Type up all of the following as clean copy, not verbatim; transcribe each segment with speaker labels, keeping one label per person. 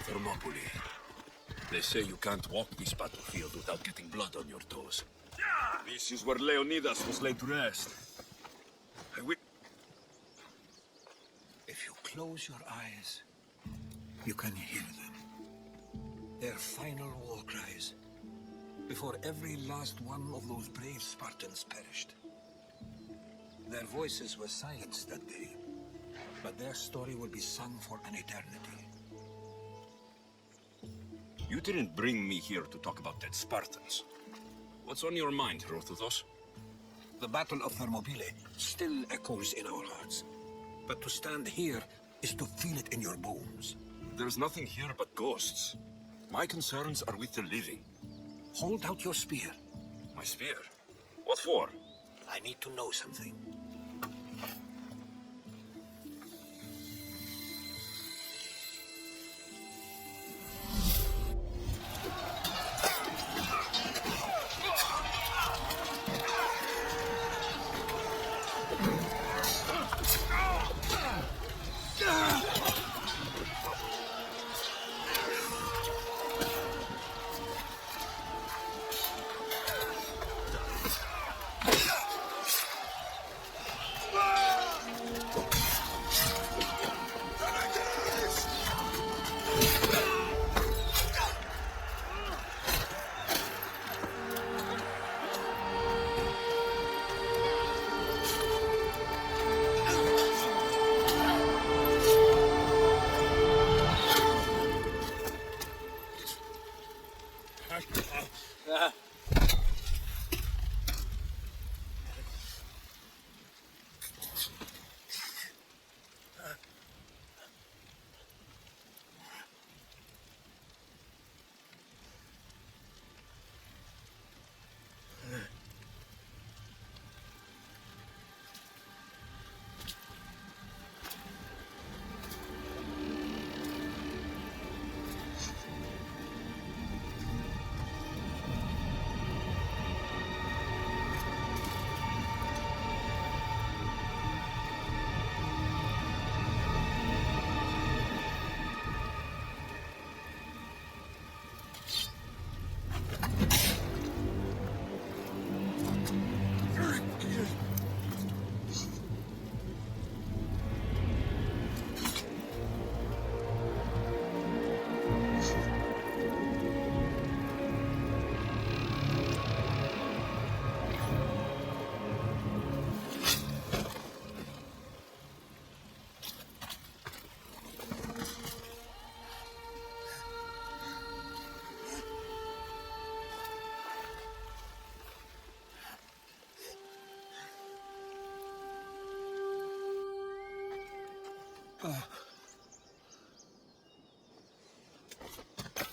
Speaker 1: Thermopylae. They say you can't walk this battlefield without getting blood on your toes. This is where Leonidas was laid to rest.
Speaker 2: If you close your eyes, you can hear them. Their final war cries, before every last one of those brave Spartans perished. Their voices were silenced that day, but their story will be sung for an eternity.
Speaker 1: You didn't bring me here to talk about dead Spartans. What's on your mind, Herodotus?
Speaker 2: The Battle of Thermopylae still echoes in our hearts. But to stand here is to feel it in your bones.
Speaker 1: There's nothing here but ghosts. My concerns are with the living.
Speaker 2: Hold out your spear.
Speaker 1: My spear? What for?
Speaker 2: I need to know something.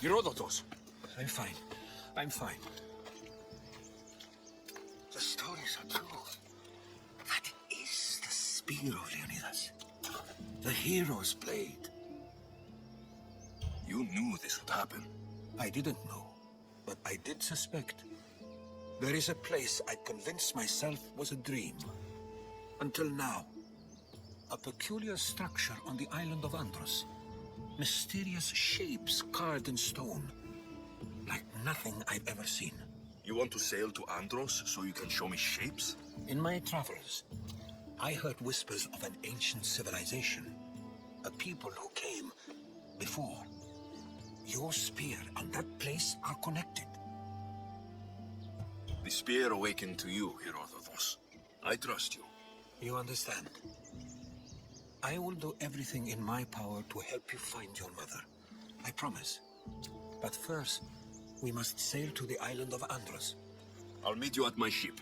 Speaker 1: Herodotus!
Speaker 2: I'm fine. I'm fine. The stories are true. That is the spear of Leonidas. The hero's blade.
Speaker 1: You knew this would happen.
Speaker 2: I didn't know, but I did suspect. There is a place I convinced myself was a dream. Until now. A peculiar structure on the island of Andros. Mysterious shapes carved in stone. Like nothing I've ever seen.
Speaker 1: You want to sail to Andros so you can show me shapes?
Speaker 2: In my travels, I heard whispers of an ancient civilization. A people who came before. Your spear and that place are connected.
Speaker 1: The spear awakened to you, Herodotus. I trust you.
Speaker 2: You understand? I will do everything in my power to help you find your mother. I promise. But first, we must sail to the island of Andros.
Speaker 1: I'll meet you at my ship.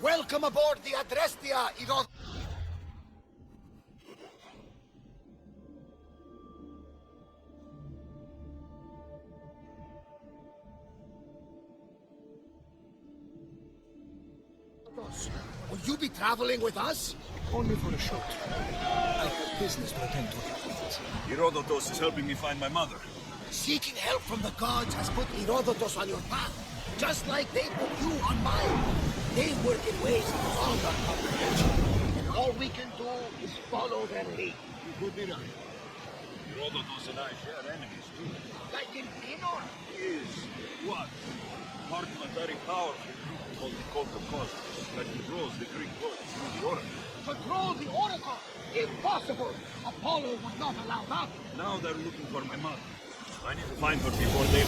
Speaker 3: Welcome aboard the Adrestia, Herodotus. Will you be traveling with us?
Speaker 2: Only for a short time. I have business to attend to.
Speaker 1: Herodotus is helping me find my mother.
Speaker 3: Seeking help from the gods has put Herodotus on your path, just like they put you on mine. They work in ways beyond our comprehension, and all we can do is follow their lead.
Speaker 1: You could be right. Herodotus and I share enemies, too.
Speaker 3: Like in Minor?
Speaker 1: Is what? Parliamentary powerful group called the Cult of Cosmos that controls the Greek world through the Oracle.
Speaker 3: Control the Oracle? Impossible! Apollo would not allow that.
Speaker 1: Now they're looking for my mother. I need to find her before they...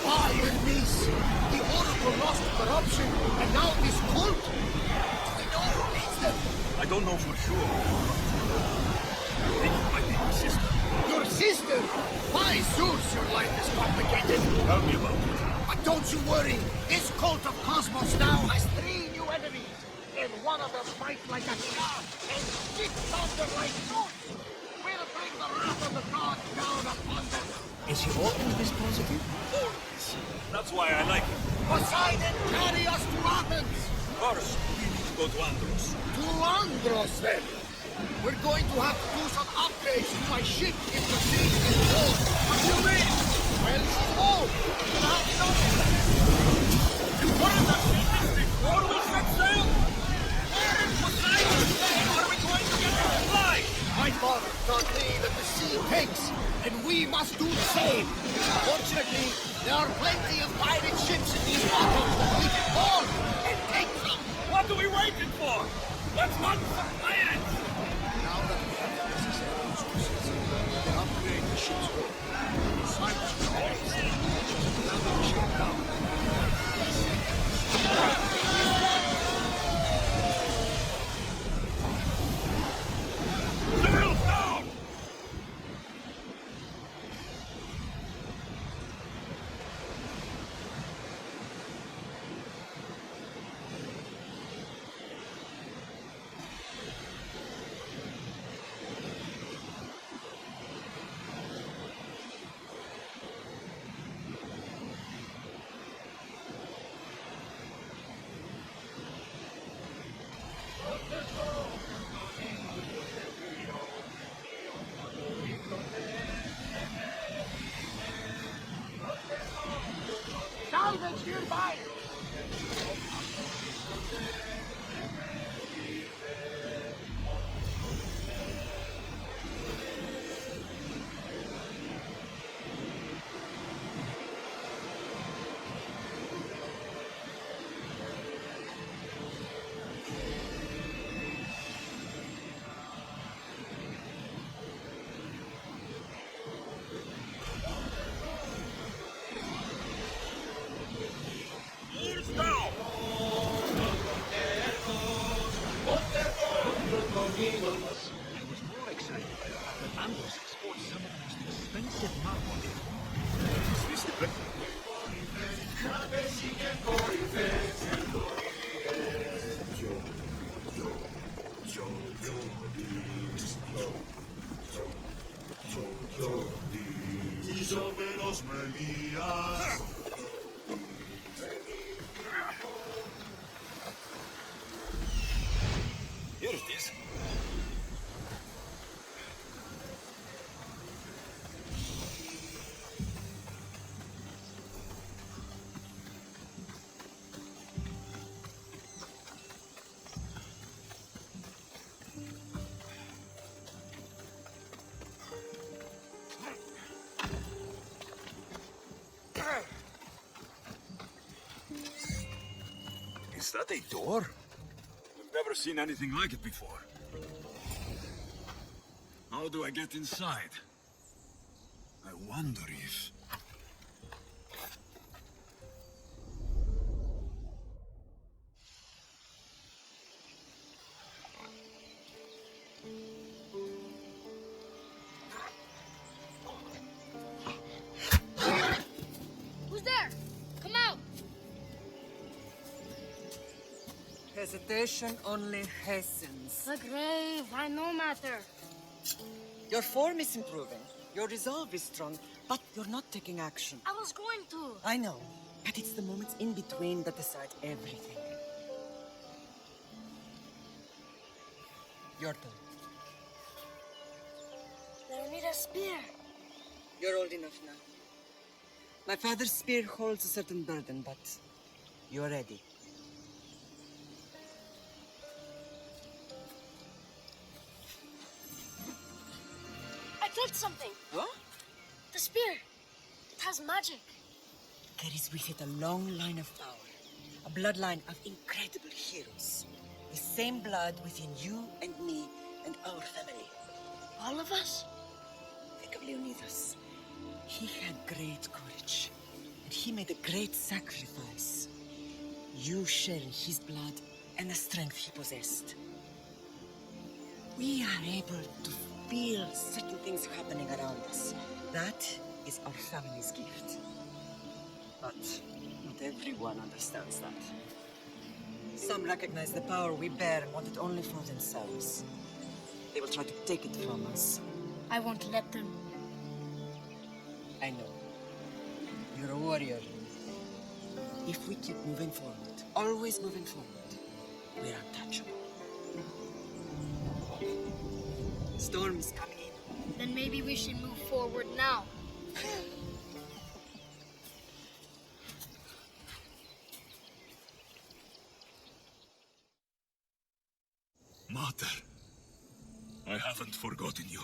Speaker 3: Ah, Hermes! The Oracle lost corruption, and now this cult? Do we know who leads them?
Speaker 1: I don't know for sure. I think it might be my sister.
Speaker 3: Your sister? By Zeus, your life is complicated.
Speaker 1: Tell me about it.
Speaker 3: But don't you worry. This cult of Cosmos now has 3 new enemies. And one of them fights like a god and spits thunder like Zeus. We'll bring the wrath of the gods down upon them.
Speaker 2: Is he always positive?
Speaker 1: Always. That's why I like it.
Speaker 3: Poseidon, carry us to Athens.
Speaker 1: First, we need to go to Andros.
Speaker 3: To Andros, then. We're going to have to do some upgrades to my ship if the sea is cold. What do you mean? Well, she's old. We'll have enough.
Speaker 1: You wanted that ship before we set sail? Where is Poseidon? Are we going to get to fly?
Speaker 3: My father taught me that the sea takes, and we must do the same. Fortunately, there are plenty of pirate ships in these waters that we can board and take them.
Speaker 1: What are we waiting for? Let's hunt for pirates!
Speaker 3: Now that we have the necessary resources, we can upgrade the ship's hull. Cyprus another ship down.
Speaker 1: Sail down!
Speaker 3: Salvage nearby!
Speaker 1: Oars down!
Speaker 2: I was more excited by the fact that Andros exports some of the most expensive marble.
Speaker 1: Is this the best? Here it is. Is that a door? I've never seen anything like it before. How do I get inside? I wonder if...
Speaker 4: Who's there? Come out!
Speaker 5: Hesitation only hastens.
Speaker 4: The grave, I no matter.
Speaker 5: Your form is improving. Your resolve is strong, but you're not taking action.
Speaker 4: I was going to.
Speaker 5: I know, but it's the moments in between that decide everything. Your turn.
Speaker 4: Leonidas' spear.
Speaker 5: You're old enough now. My father's spear holds a certain burden, but you're ready.
Speaker 4: I felt something.
Speaker 5: What?
Speaker 4: The spear. It has magic.
Speaker 5: Carries with it a long line of power. A bloodline of incredible heroes. The same blood within you and me and our family.
Speaker 4: All of us?
Speaker 5: Think of Leonidas. He had great courage. And he made a great sacrifice. You share his blood and the strength he possessed. We are able to feel certain things happening around us. That is our family's gift. But not everyone understands that. Some recognize the power we bear and want it only for themselves. They will try to take it from us.
Speaker 4: I won't let them.
Speaker 5: I know. You're a warrior. If we keep moving forward, always moving forward, we're untouchable. Storm is coming in.
Speaker 4: Then maybe we should move forward now.
Speaker 1: Mater, I haven't forgotten you.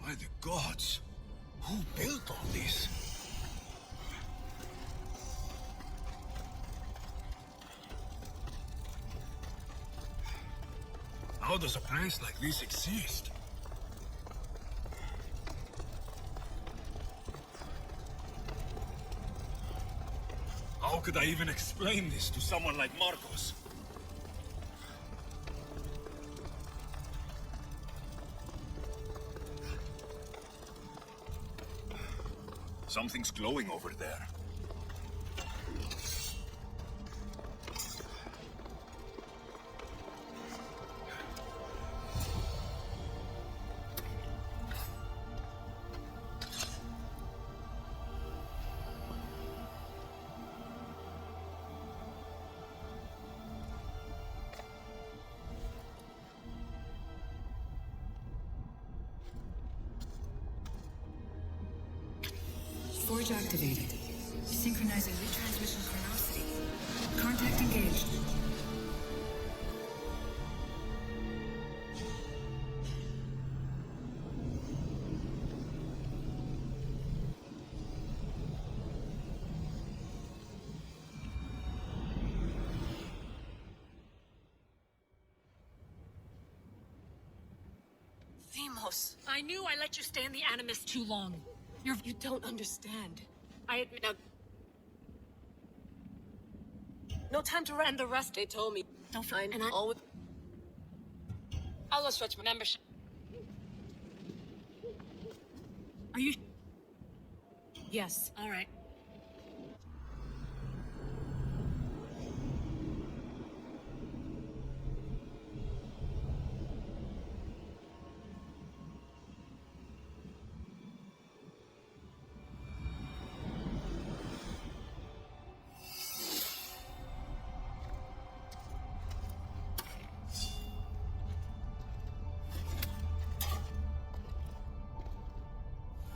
Speaker 1: By the gods, who built all this? How does a place like this exist? How could I even explain this to someone like Marcos? Something's glowing over there.
Speaker 6: Forge activated. Synchronizing retransmission chronicity. Contact engaged.
Speaker 7: Themos, I knew I let you stay in the Animus too long. You don't understand. I admit. No time to run the rest. They told me. Don't find. And I always. I'll stretch my membership. Are you? Yes. All right.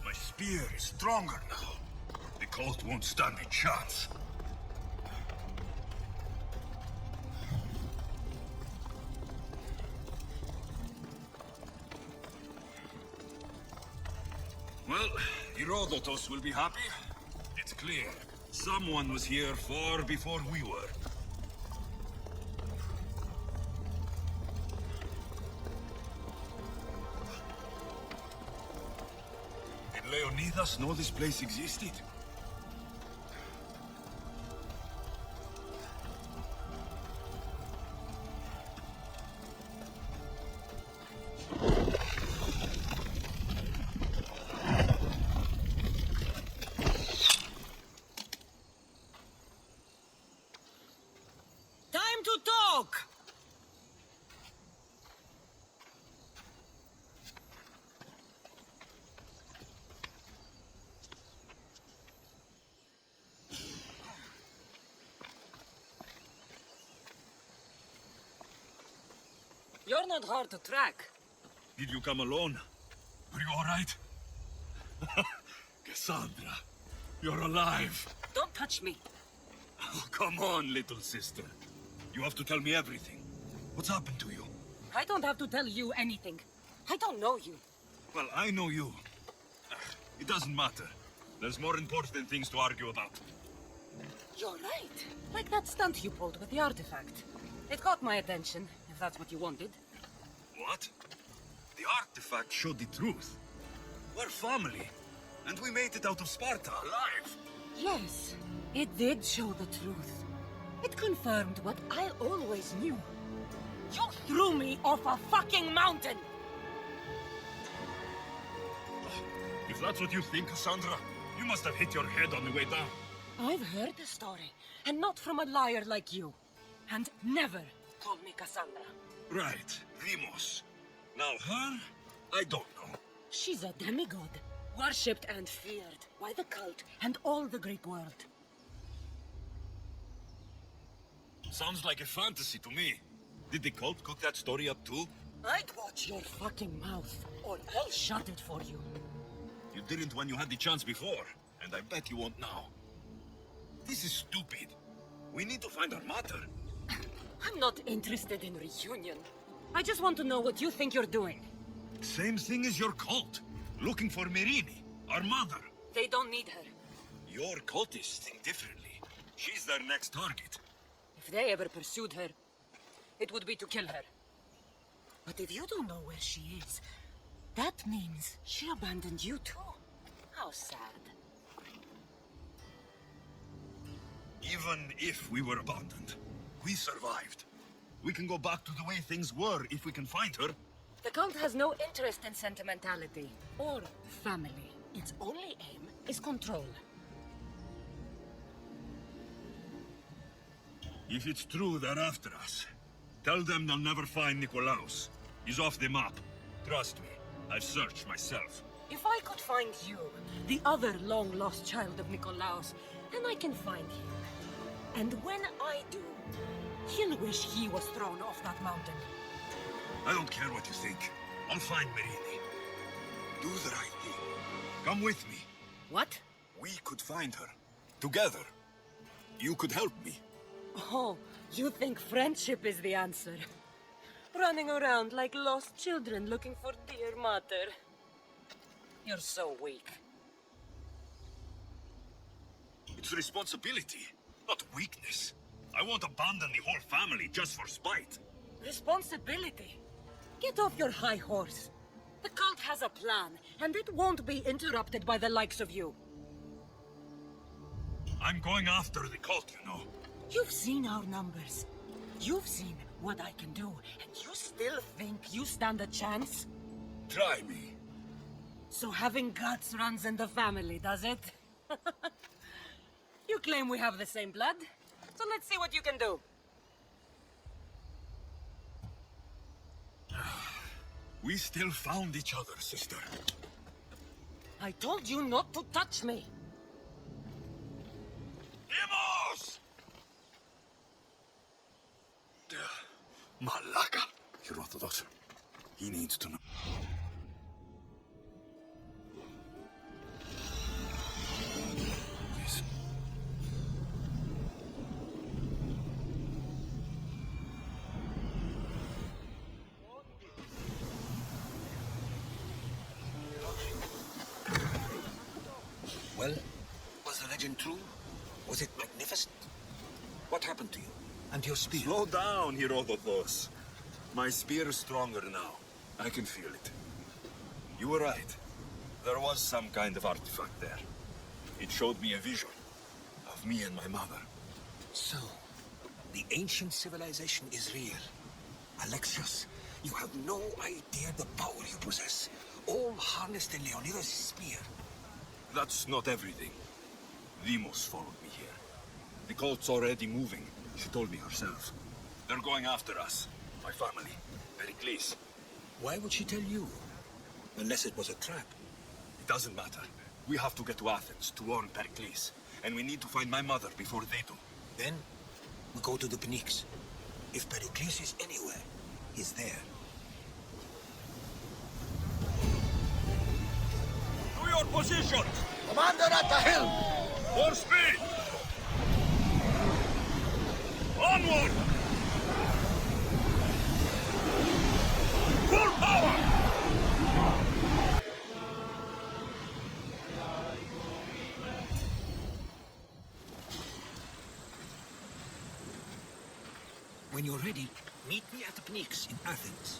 Speaker 1: My spear is stronger now. The cult won't stand a chance. Well, Herodotus will be happy. It's clear. Someone was here far before we were. Did Leonidas know this place existed?
Speaker 5: to talk! You're not hard to track.
Speaker 1: Did you come alone? Are you all right? Cassandra, you're alive.
Speaker 5: Don't touch me.
Speaker 1: Oh, come on, little sister. You have to tell me everything. What's happened to you?
Speaker 5: I don't have to tell you anything. I don't know you.
Speaker 1: Well, I know you. It doesn't matter. There's more important things to argue about.
Speaker 5: You're right. Like that stunt you pulled with the artifact. It caught my attention, if that's what you wanted.
Speaker 1: What? The artifact showed the truth. We're family, and we made it out of Sparta alive.
Speaker 5: Yes, it did show the truth. It confirmed what I always knew. You threw me off a fucking mountain!
Speaker 1: If that's what you think, Cassandra, you must have hit your head on the way down.
Speaker 5: I've heard the story, and not from a liar like you. And never call me Cassandra.
Speaker 1: Right, Demos. Now her, I don't know.
Speaker 5: She's a demigod, worshipped and feared by the cult and all the Greek world.
Speaker 1: Sounds like a fantasy to me. Did the cult cook that story up too?
Speaker 5: I'd watch your fucking mouth, or I'll shut it for you.
Speaker 1: You didn't when you had the chance before, and I bet you won't now. This is stupid. We need to find our mother.
Speaker 5: I'm not interested in reunion. I just want to know what you think you're doing.
Speaker 1: Same thing as your cult. Looking for Myrrine, our mother.
Speaker 5: They don't need her.
Speaker 1: Your cultists think differently. She's their next target.
Speaker 5: If they ever pursued her, it would be to kill her. But if you don't know where she is, that means she abandoned you too. How sad.
Speaker 1: Even if we were abandoned, we survived. We can go back to the way things were if we can find her.
Speaker 5: The cult has no interest in sentimentality or family. Its only aim is control.
Speaker 1: If it's true they're after us, tell them they'll never find Nikolaos. He's off the map. Trust me, I've searched myself.
Speaker 5: If I could find you, the other long-lost child of Nikolaos, then I can find him. And when I do, he'll wish he was thrown off that mountain.
Speaker 1: I don't care what you think. I'll find Myrrine. Do the right thing. Come with me.
Speaker 5: What?
Speaker 1: We could find her. Together. You could help me.
Speaker 5: Oh, you think friendship is the answer? Running around like lost children looking for dear mother. You're so weak.
Speaker 1: It's responsibility, not weakness. I won't abandon the whole family just for spite.
Speaker 5: Responsibility? Get off your high horse. The cult has a plan, and it won't be interrupted by the likes of you.
Speaker 1: I'm going after the cult, you know.
Speaker 5: You've seen our numbers. You've seen what I can do, and you still think you stand a chance?
Speaker 1: Try me.
Speaker 5: So having guts runs in the family, does it? You claim we have the same blood, so let's see what you can do.
Speaker 1: We still found each other, sister.
Speaker 5: I told you not to touch me.
Speaker 1: Demos! Malaka. Herodotus. He needs to know. Yes.
Speaker 2: Well, was the legend true? Was it magnificent? What happened to you? And your spear?
Speaker 1: Slow down, Herodotus. My spear is stronger now. I can feel it. You were right. There was some kind of artifact there. It showed me a vision of me and my mother.
Speaker 2: So, the ancient civilization is real. Alexios, you have no idea the power you possess. All harnessed in Leonidas' spear.
Speaker 1: That's not everything. Demos followed me here. The cult's already moving. She told me herself. They're going after us. My family. Pericles.
Speaker 2: Why would she tell you? Unless it was a trap.
Speaker 1: It doesn't matter. We have to get to Athens to warn Pericles. And we need to find my mother before they do.
Speaker 2: Then, we go to the Pnyx. If Pericles is anywhere, he's there.
Speaker 1: To your positions!
Speaker 3: Commander at the helm!
Speaker 1: For speed! Onward! Full power!
Speaker 2: When you're ready, meet me at the Pnyx in Athens.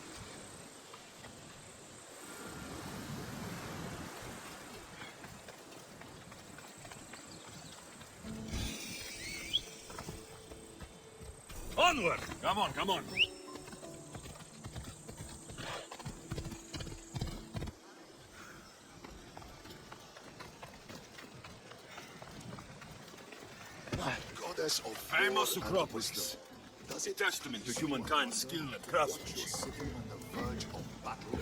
Speaker 1: Onward! Come on, come on.
Speaker 8: Goddess of
Speaker 1: Famous
Speaker 8: war and
Speaker 1: Acropolis.
Speaker 8: wisdom. Does
Speaker 1: A
Speaker 8: it
Speaker 1: testament to humankind's skill and craftsmanship.
Speaker 8: sitting on the verge of battle?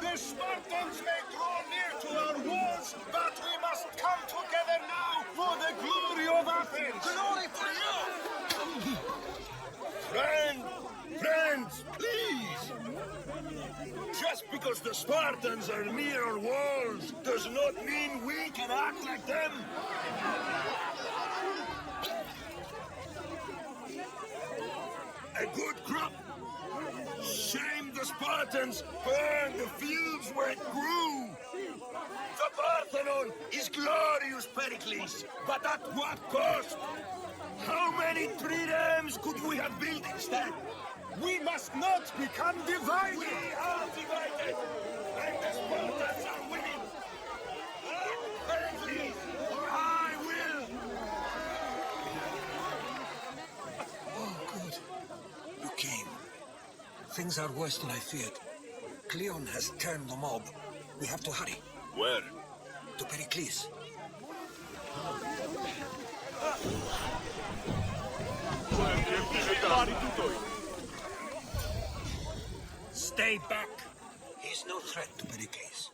Speaker 1: The Spartans may draw near to our walls, but we must come together now for the glory of Athens! Glory for you! Friends, please! Just because the Spartans are near our walls does not mean we can act like them! A good crop! Shame the Spartans burned the fields where it grew! The Parthenon is glorious, Pericles, but at what cost? How many triremes could we have built instead? We must not become divided! We are divided! And the Spartans are winning! Pericles, or I will!
Speaker 2: Oh, good. You came. Things are worse than I feared. Cleon has turned the mob. We have to hurry.
Speaker 1: Where?
Speaker 2: To Pericles. Stay back. He's no threat to Pericles.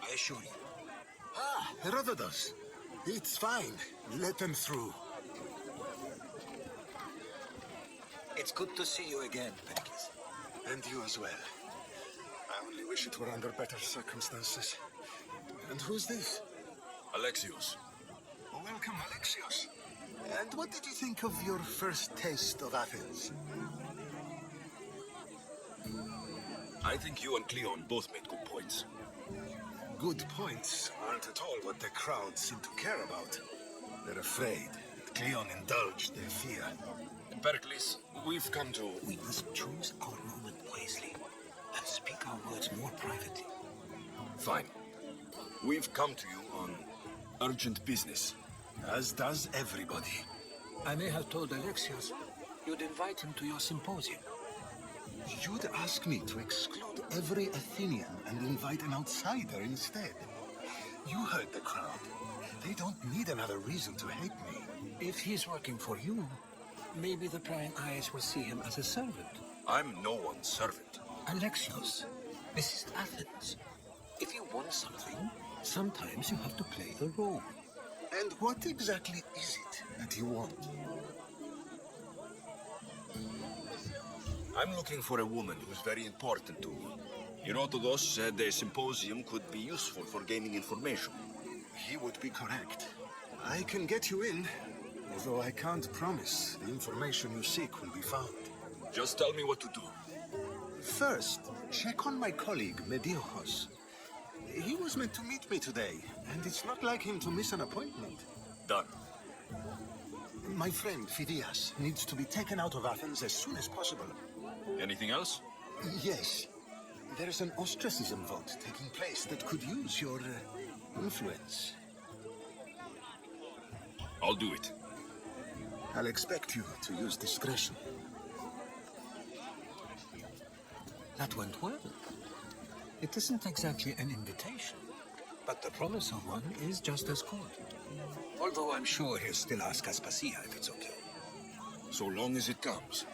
Speaker 2: I assure you.
Speaker 8: Ah, Herodotus. It's fine. Let them through.
Speaker 2: It's good to see you again, Pericles.
Speaker 8: And you as well. I only wish it were under better circumstances. And who's this?
Speaker 1: Alexios.
Speaker 8: Welcome, Alexios. And what did you think of your first taste of Athens?
Speaker 1: I think you and Cleon both made good points.
Speaker 8: Good points aren't at all what the crowd seem to care about. They're afraid that Cleon indulged their fear.
Speaker 1: Pericles, we've come to...
Speaker 2: We must choose our moment wisely and speak our words more privately.
Speaker 1: Fine. We've come to you on urgent business.
Speaker 8: As does everybody.
Speaker 2: I may have told Alexios you'd invite him to your symposium.
Speaker 8: You'd ask me to exclude every Athenian and invite an outsider instead. You heard the crowd. They don't need another reason to hate me.
Speaker 2: If he's working for you, maybe the prying eyes will see him as a servant.
Speaker 1: I'm no one's servant.
Speaker 2: Alexios, this is Athens. If you want something, sometimes you have to play the role.
Speaker 8: And what exactly is it that you want?
Speaker 1: I'm looking for a woman who's very important to me. Herodotus said a symposium could be useful for gaining information.
Speaker 8: He would be correct. I can get you in, although I can't promise the information you seek will be found.
Speaker 1: Just tell me what to do.
Speaker 8: First, check on my colleague, Mediocos. He was meant to meet me today, and it's not like him to miss an appointment.
Speaker 1: Done.
Speaker 8: My friend, Phidias, needs to be taken out of Athens as soon as possible.
Speaker 1: Anything else?
Speaker 8: Yes. There's an ostracism vote taking place that could use your influence.
Speaker 1: I'll do it.
Speaker 8: I'll expect you to use discretion.
Speaker 2: That went well. It isn't exactly an invitation, but the promise of one is just as good. Although I'm sure he'll still ask Aspasia if it's okay.
Speaker 1: So long as it comes.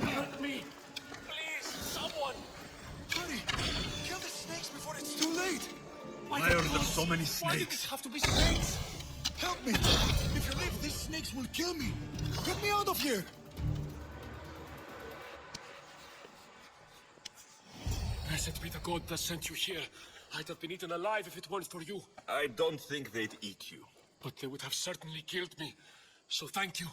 Speaker 2: Help me! Please, someone!
Speaker 8: Hurry! Kill the snakes before it's too late!
Speaker 1: Why are there so many
Speaker 2: Why did this have to be snakes?
Speaker 8: Help me! If you leave, these snakes will kill me! Get me out of here!
Speaker 9: Blessed be the god that sent you here. I'd have been eaten alive if it weren't for you.
Speaker 1: I don't think they'd eat you.
Speaker 9: But they would have certainly killed me. So thank you.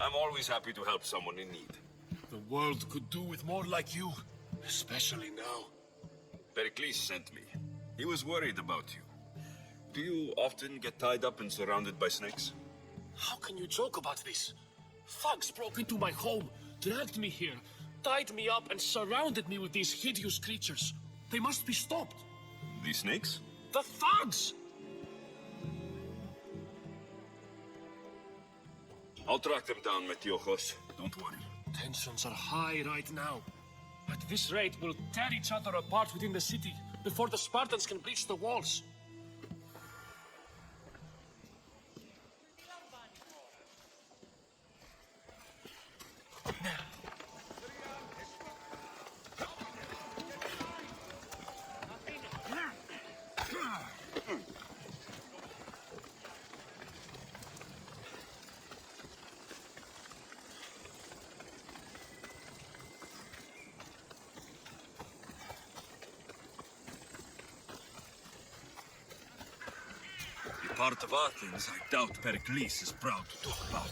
Speaker 1: I'm always happy to help someone in need.
Speaker 9: The world could do with more like you. Especially now.
Speaker 1: Pericles sent me. He was worried about you. Do you often get tied up and surrounded by snakes?
Speaker 9: How can you joke about this? Thugs broke into my home, dragged me here, tied me up and surrounded me with these hideous creatures. They must be stopped.
Speaker 1: These snakes?
Speaker 9: The thugs!
Speaker 1: I'll track them down, Metiochos. Don't worry.
Speaker 9: Tensions are high right now. At this rate, we'll tear each other apart within the city before the Spartans can breach the walls.
Speaker 1: Part of Athens I doubt Pericles is proud to talk about.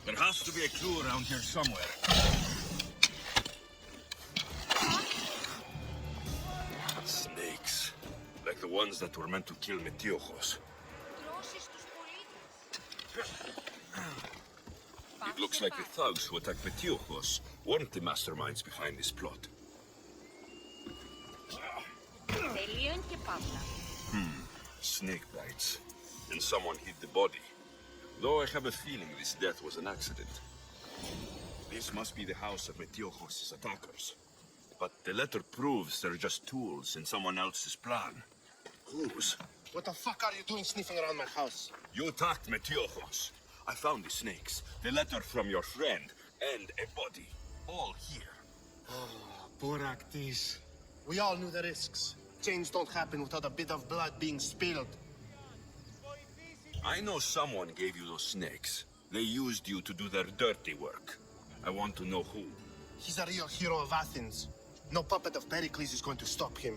Speaker 1: There has to be a clue around here somewhere. Snakes. Like the ones that were meant to kill Metiochos. It looks like the thugs who attacked Metiochos weren't the masterminds behind this plot. Snake bites. And someone hid the body. Though I have a feeling this death was an accident. This must be the house of Metiochos' attackers. But the letter proves they're just tools in someone else's plan. Whose?
Speaker 10: What the fuck are you doing sniffing around my house?
Speaker 1: You attacked Metiochos. I found the snakes, the letter from your friend, and a body. All here.
Speaker 10: Oh, poor Actis. We all knew the risks. Change don't happen without a bit of blood being spilled.
Speaker 1: I know someone gave you those snakes. They used you to do their dirty work. I want to know who.
Speaker 10: He's a real hero of Athens. No puppet of Pericles is going to stop him.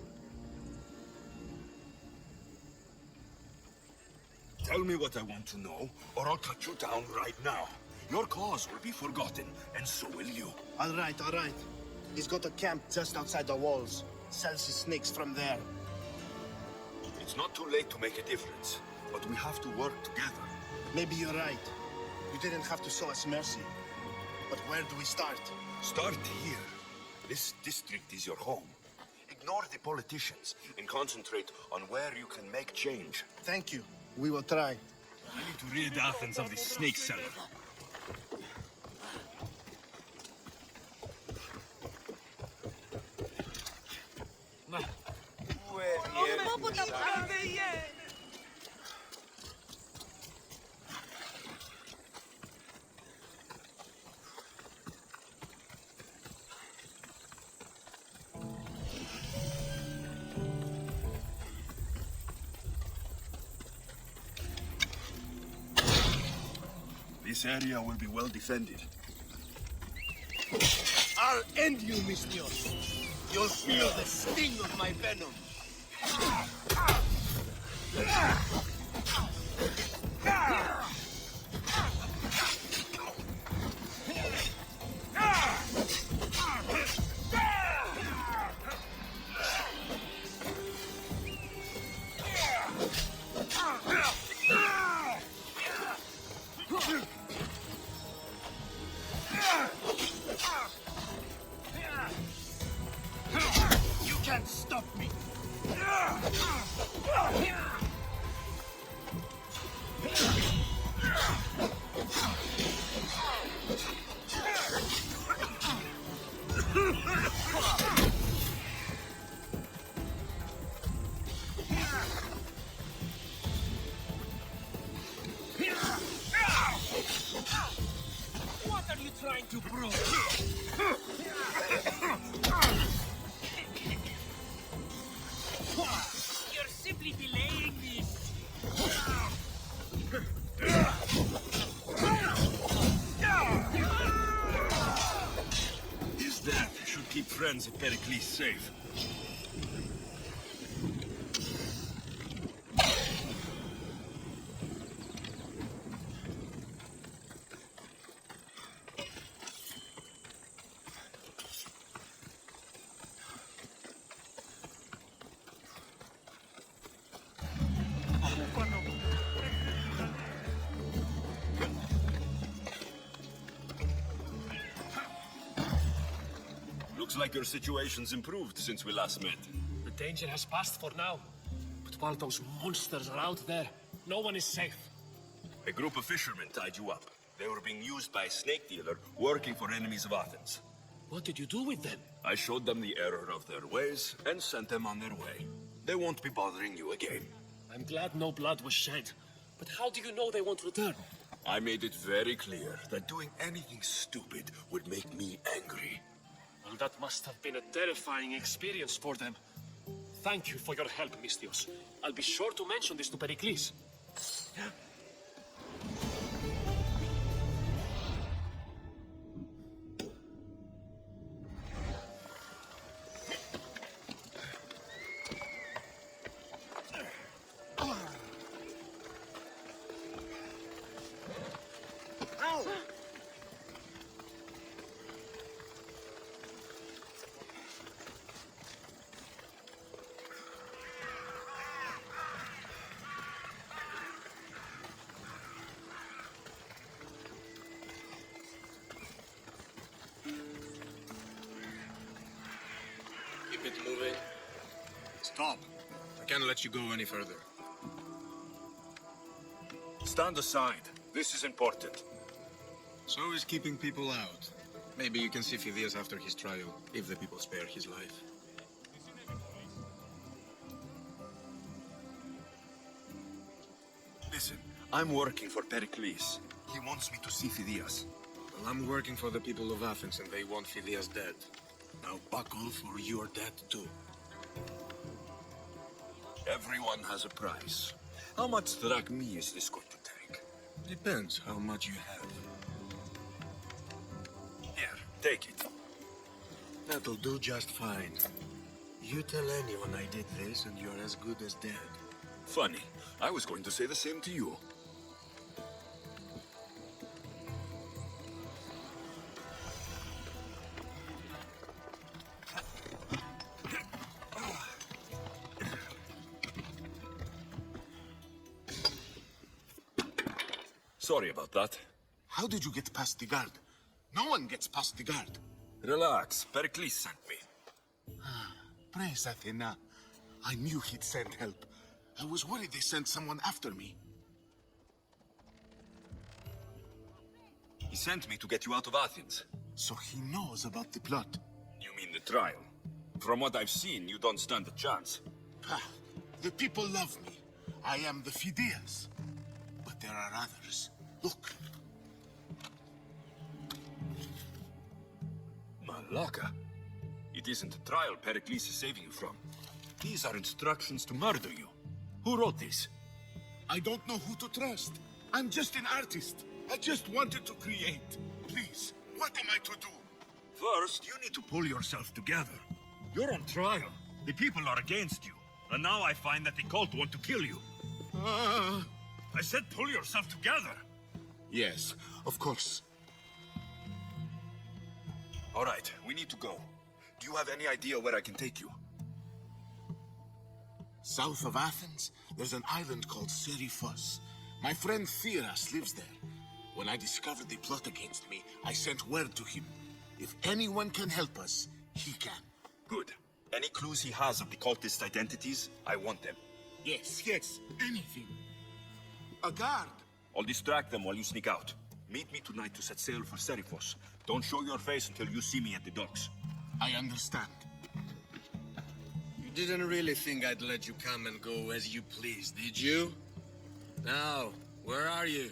Speaker 1: Tell me what I want to know, or I'll cut you down right now. Your cause will be forgotten, and so will you.
Speaker 10: All right, all right. He's got a camp just outside the walls. Sells his snakes from there.
Speaker 1: It's not too late to make a difference. but we have to work together.
Speaker 10: Maybe you're right. You didn't have to show us mercy. But where do we start?
Speaker 1: Start here. This district is your home. Ignore the politicians and concentrate on where you can make change.
Speaker 10: Thank you. We will try.
Speaker 1: I need to rid Athens of this snake cellar. This area will be well defended.
Speaker 10: I'll end you, Misthios. You'll feel the sting of my venom. You can't stop me. What are you trying to prove? You're simply delaying this.
Speaker 1: His death should keep friends of Pericles safe. Looks like your situation's improved since we last met.
Speaker 9: The danger has passed for now. But while those monsters are out there, no one is safe.
Speaker 1: A group of fishermen tied you up. They were being used by a snake dealer working for enemies of Athens.
Speaker 9: What did you do with them?
Speaker 1: I showed them the error of their ways and sent them on their way. They won't be bothering you again.
Speaker 9: I'm glad no blood was shed. But how do you know they won't return?
Speaker 1: I made it very clear that doing anything stupid would make me angry.
Speaker 9: Well, that must have been a terrifying experience for them. Thank you for your help, Misthios. I'll be sure to mention this to Pericles.
Speaker 2: Keep it moving.
Speaker 8: Stop. I can't let you go any further.
Speaker 1: Stand aside. This is important.
Speaker 8: So is keeping people out. Maybe you can see Phidias after his trial, if the people spare his life.
Speaker 1: Listen, I'm working for Pericles. He wants me to see Phidias.
Speaker 8: Well, I'm working for the people of Athens, and they want Phidias dead. Now buckle, for you're dead too.
Speaker 1: Everyone has a price. How much drachmi is this going to take?
Speaker 8: Depends how much you have.
Speaker 1: Here, take it.
Speaker 8: That'll do just fine. You tell anyone I did this, and you're as good as dead.
Speaker 1: Funny. I was going to say the same to you. Sorry about that.
Speaker 10: How did you get past the guard? No one gets past the guard.
Speaker 1: Relax. Pericles sent me.
Speaker 10: Praise Athena. I knew he'd send help. I was worried they sent someone after me.
Speaker 1: He sent me to get you out of Athens.
Speaker 10: So he knows about the plot.
Speaker 1: You mean the trial? From what I've seen, you don't stand a chance.
Speaker 10: The people love me. I am the Fideas. But there are others. Look.
Speaker 1: Malaka. It isn't a trial Pericles is saving you from. These are instructions to murder you. Who wrote this?
Speaker 10: I don't know who to trust. I'm just an artist. I just wanted to create. Please, what am I to do?
Speaker 1: First, you need to pull yourself together. You're on trial. The people are against you. And now I find that the cult want to kill you. I said pull yourself together.
Speaker 10: Yes, of course.
Speaker 1: All right, we need to go. Do you have any idea where I can take you?
Speaker 10: South of Athens, there's an island called Serifos. My friend Theras lives there. When I discovered the plot against me, I sent word to him. If anyone can help us, he can.
Speaker 1: Good. Any clues he has of the cultist identities, I want them.
Speaker 10: Yes, anything. A guard.
Speaker 1: I'll distract them while you sneak out. Meet me tonight to set sail for Serifos. Don't show your face until you see me at the docks.
Speaker 10: I understand.
Speaker 11: You didn't really think I'd let you come and go as you please, did you? Now, where are you?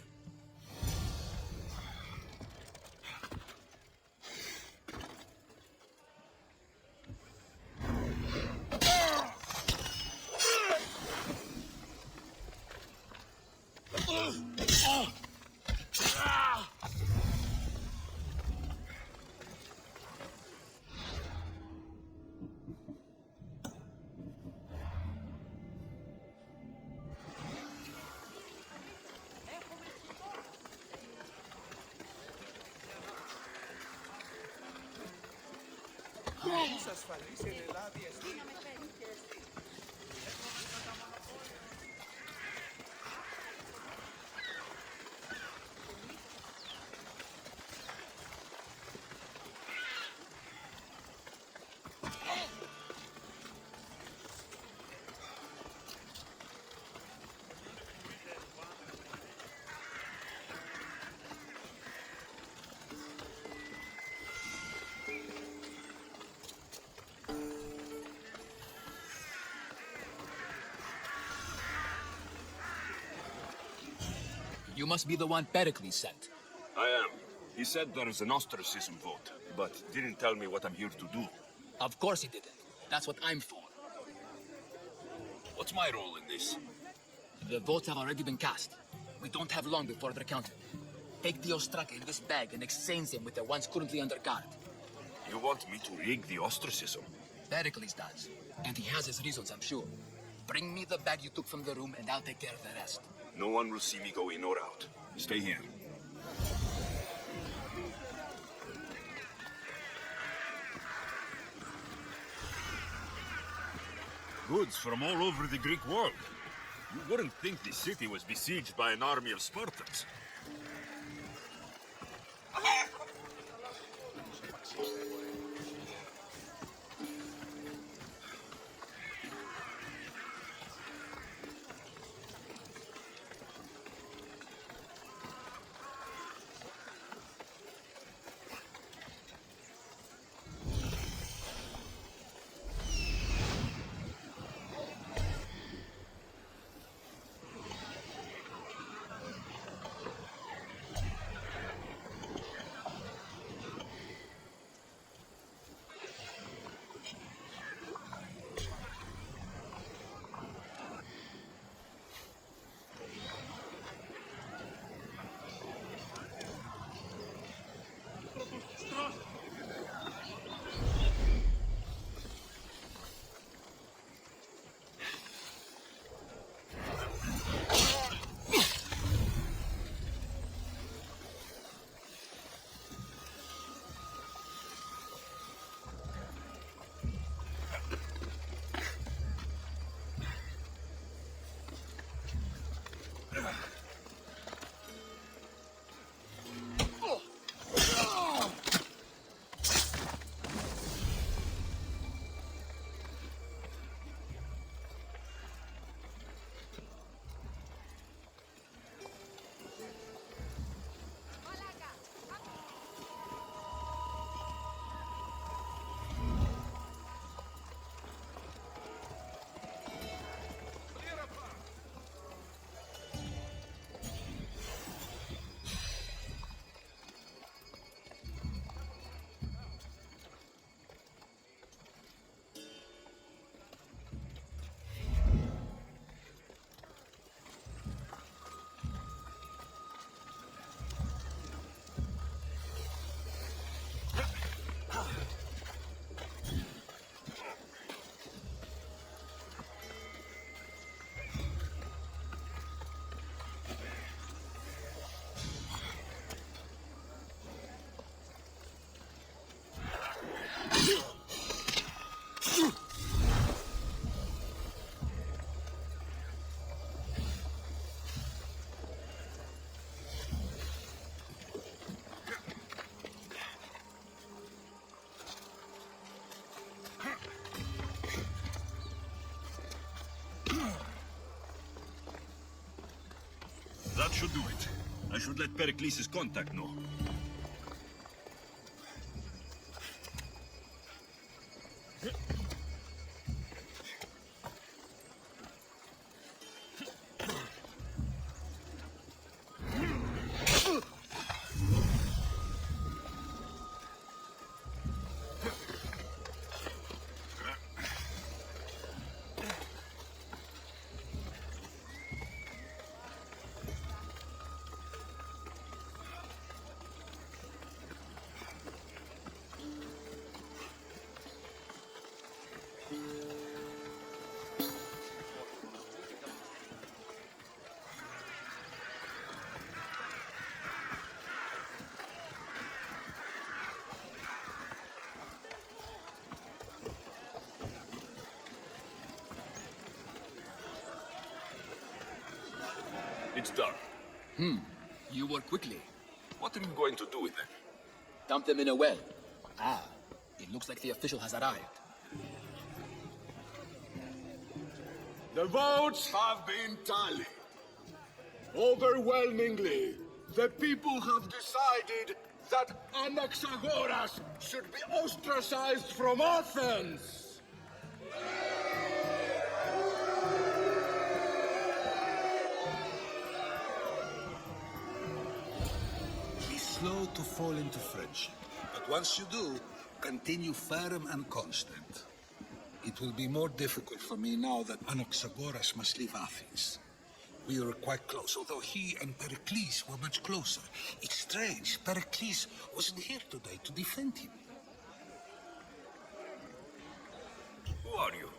Speaker 12: You must be the one Pericles sent.
Speaker 1: I am. He said there is an ostracism vote, but didn't tell me what I'm here to do.
Speaker 12: Of course he didn't. That's what I'm for.
Speaker 1: What's my role in this?
Speaker 12: The votes have already been cast. We don't have long before they're counted. Take the ostraka in this bag and exchange them with the ones currently under guard.
Speaker 1: You want me to rig the ostracism?
Speaker 12: Pericles does. And he has his reasons, I'm sure. Bring me the bag you took from the room and I'll take care of the rest.
Speaker 1: No one will see me go in or out. Stay here. Goods from all over the Greek world. You wouldn't think the city was besieged by an army of Spartans. do it. I should let Pericles' contact know. It's done.
Speaker 12: You work quickly.
Speaker 1: What are you going to do with them?
Speaker 12: Dump them in a well. Ah, it looks like the official has arrived.
Speaker 10: The votes have been tallied. Overwhelmingly, the people have decided that Anaxagoras should be ostracized from Athens.
Speaker 2: Be slow to fall into friendship, but once you do, continue firm and constant. It will be more difficult for me now that Anaxagoras must leave Athens. We were quite close, although he and Pericles were much closer. It's strange, Pericles wasn't here today to defend him.
Speaker 1: Who are you?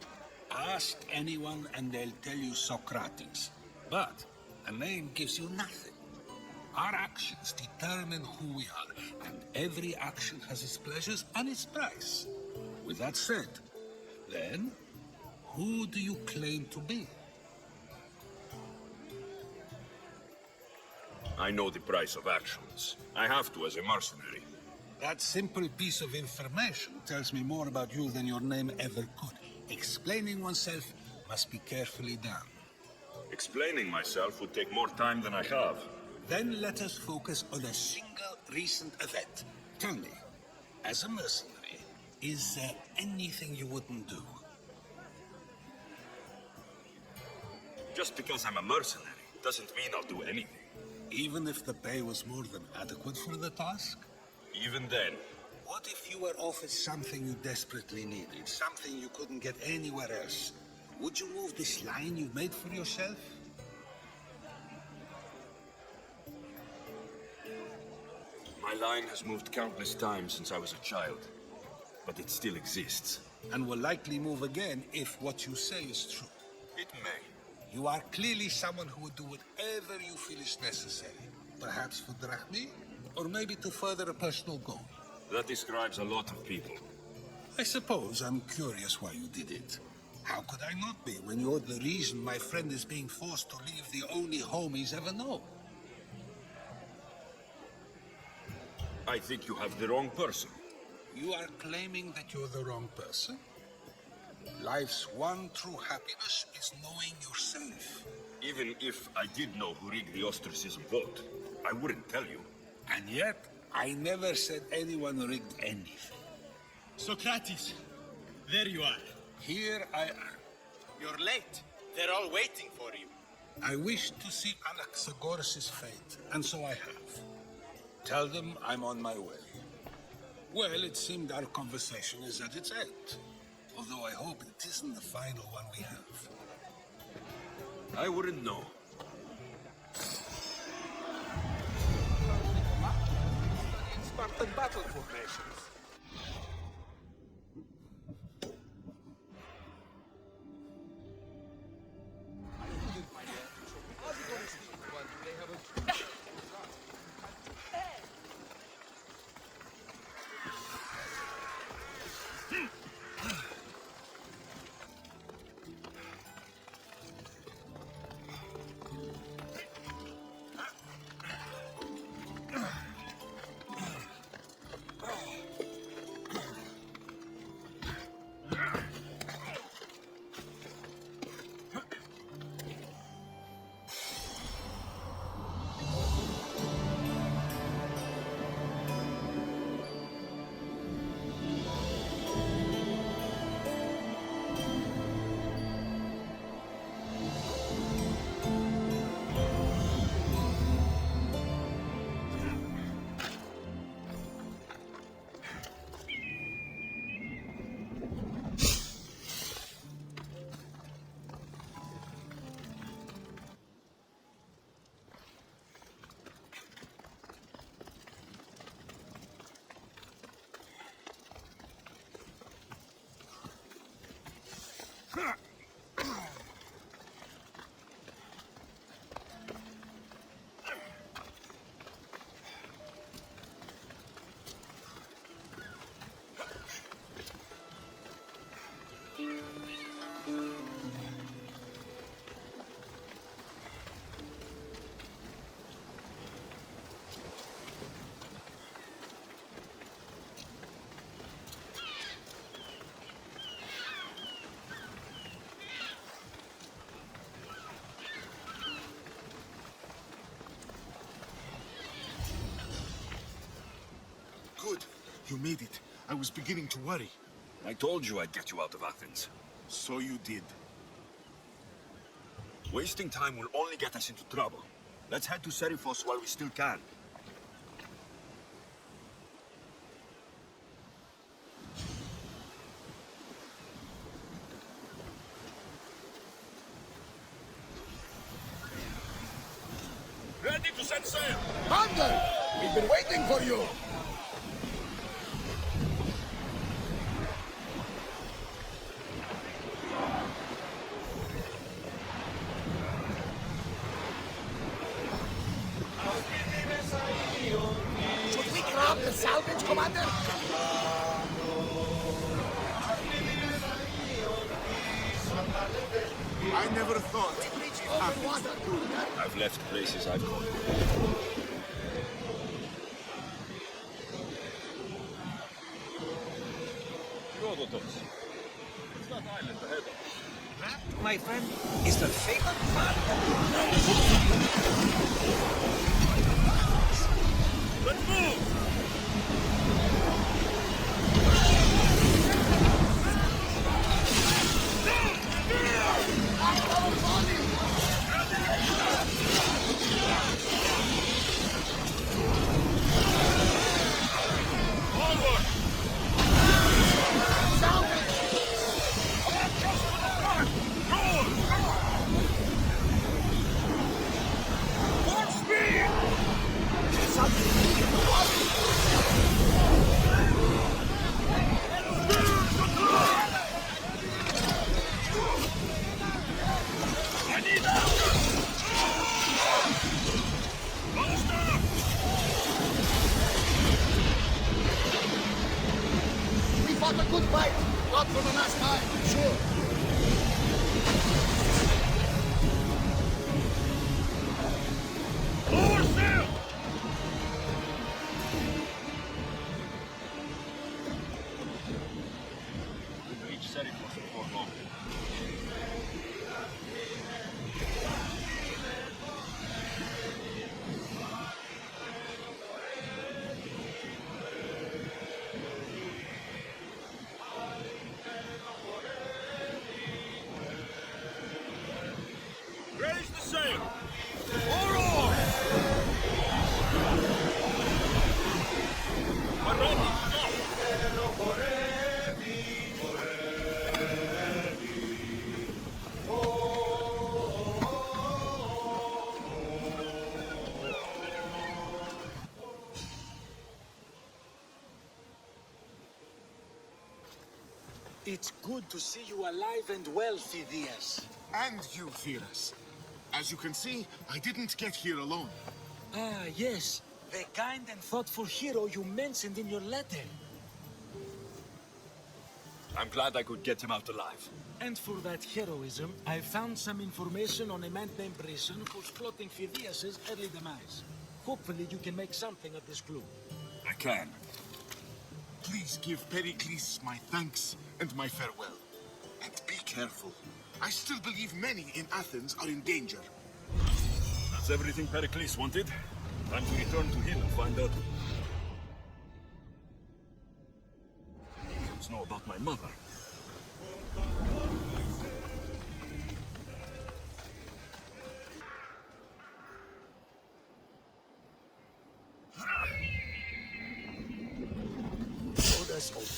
Speaker 2: Ask anyone and they'll tell you Socrates. But a name gives you nothing. Our actions determine who we are, and every action has its pleasures and its price. With that said, then, who do you claim to be?
Speaker 1: I know the price of actions. I have to as a mercenary.
Speaker 2: That simple piece of information tells me more about you than your name ever could. Explaining oneself must be carefully done.
Speaker 1: Explaining myself would take more time than I have.
Speaker 2: Then let us focus on a single recent event. Tell me, as a mercenary, is there anything you wouldn't do?
Speaker 1: Just because I'm a mercenary doesn't mean I'll do anything.
Speaker 2: Even if the pay was more than adequate for the task?
Speaker 1: Even then.
Speaker 2: What if you were offered something you desperately needed, something you couldn't get anywhere else? Would you move this line you've made for yourself?
Speaker 1: My line has moved countless times since I was a child, but it still exists.
Speaker 2: And will likely move again if what you say is true.
Speaker 1: It may.
Speaker 2: You are clearly someone who would do whatever you feel is necessary. Perhaps for drachmi, or maybe to further a personal goal.
Speaker 1: That describes a lot of people.
Speaker 2: I suppose I'm curious why you did it. How could I not be when you're the reason my friend is being forced to leave the only home he's ever known?
Speaker 1: I think you have the wrong person.
Speaker 2: You are claiming that you're the wrong person? Life's one true happiness is knowing yourself.
Speaker 1: Even if I did know who rigged the ostracism vote, I wouldn't tell you.
Speaker 2: And yet, I never said anyone rigged anything.
Speaker 13: Socrates, there you are.
Speaker 2: Here I am.
Speaker 13: You're late. They're all waiting for you.
Speaker 2: I wish to see Anaxagoras' fate, and so I have. Tell them I'm on my way. Well, it seemed our conversation is at its end. Although I hope it isn't the final one we have.
Speaker 1: I wouldn't know.
Speaker 2: Spartan battle formations.
Speaker 10: Good. You made it. I was beginning to worry.
Speaker 1: I told you I'd get you out of Athens.
Speaker 10: So you did.
Speaker 1: Wasting time will only get us into trouble. Let's head to Serifos while we still can.
Speaker 10: Ready to set sail!
Speaker 3: Commander! We've been waiting for you! Should we grab the salvage, Commander?
Speaker 10: I never thought.
Speaker 1: I've left places I've gone. Rhodotos. It's that island ahead of us.
Speaker 2: That, my friend, is the fatal part of
Speaker 1: Let's move!
Speaker 3: We fought a good fight. Not for the last time, I'm sure.
Speaker 1: Lower sail! We'll reach Serifos before long. Raise the sail! Oar on! We're ready to go!
Speaker 2: It's good to see you alive and well, Phidias.
Speaker 10: And you, Theras. As you can see, I didn't get here alone.
Speaker 2: Ah, yes. The kind and thoughtful hero you mentioned in your letter.
Speaker 1: I'm glad I could get him out alive.
Speaker 2: And for that heroism, I found some information on a man named Brisson who's plotting Phidias' early demise. Hopefully you can make something of this clue.
Speaker 1: I can.
Speaker 10: Please give Pericles my thanks and my farewell. And be careful. I still believe many in Athens are in danger.
Speaker 1: That's everything Pericles wanted. Time to return to him and find out. He must know about my mother.
Speaker 3: Oh, that's old.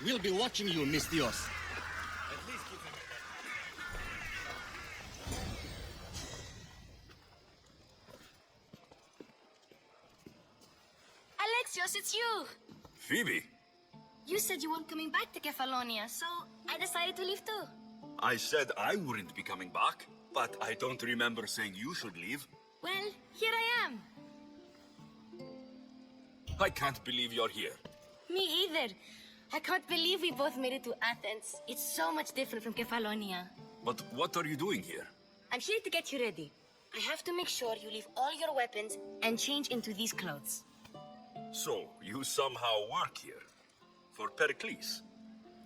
Speaker 13: We'll be watching you, Miss Dios.
Speaker 4: Alexios, it's you!
Speaker 1: Phoebe,
Speaker 4: You said you weren't coming back to Kefalonia, so I decided to leave too.
Speaker 1: I said I wouldn't be coming back, but I don't remember saying you should leave.
Speaker 4: Well, here I am.
Speaker 1: I can't believe you're here.
Speaker 4: Me either. I can't believe we both made it to Athens. It's so much different from Kefalonia.
Speaker 1: But what are you doing here?
Speaker 4: I'm here to get you ready. I have to make sure you leave all your weapons and change into these clothes.
Speaker 1: So, you somehow work here? For Pericles?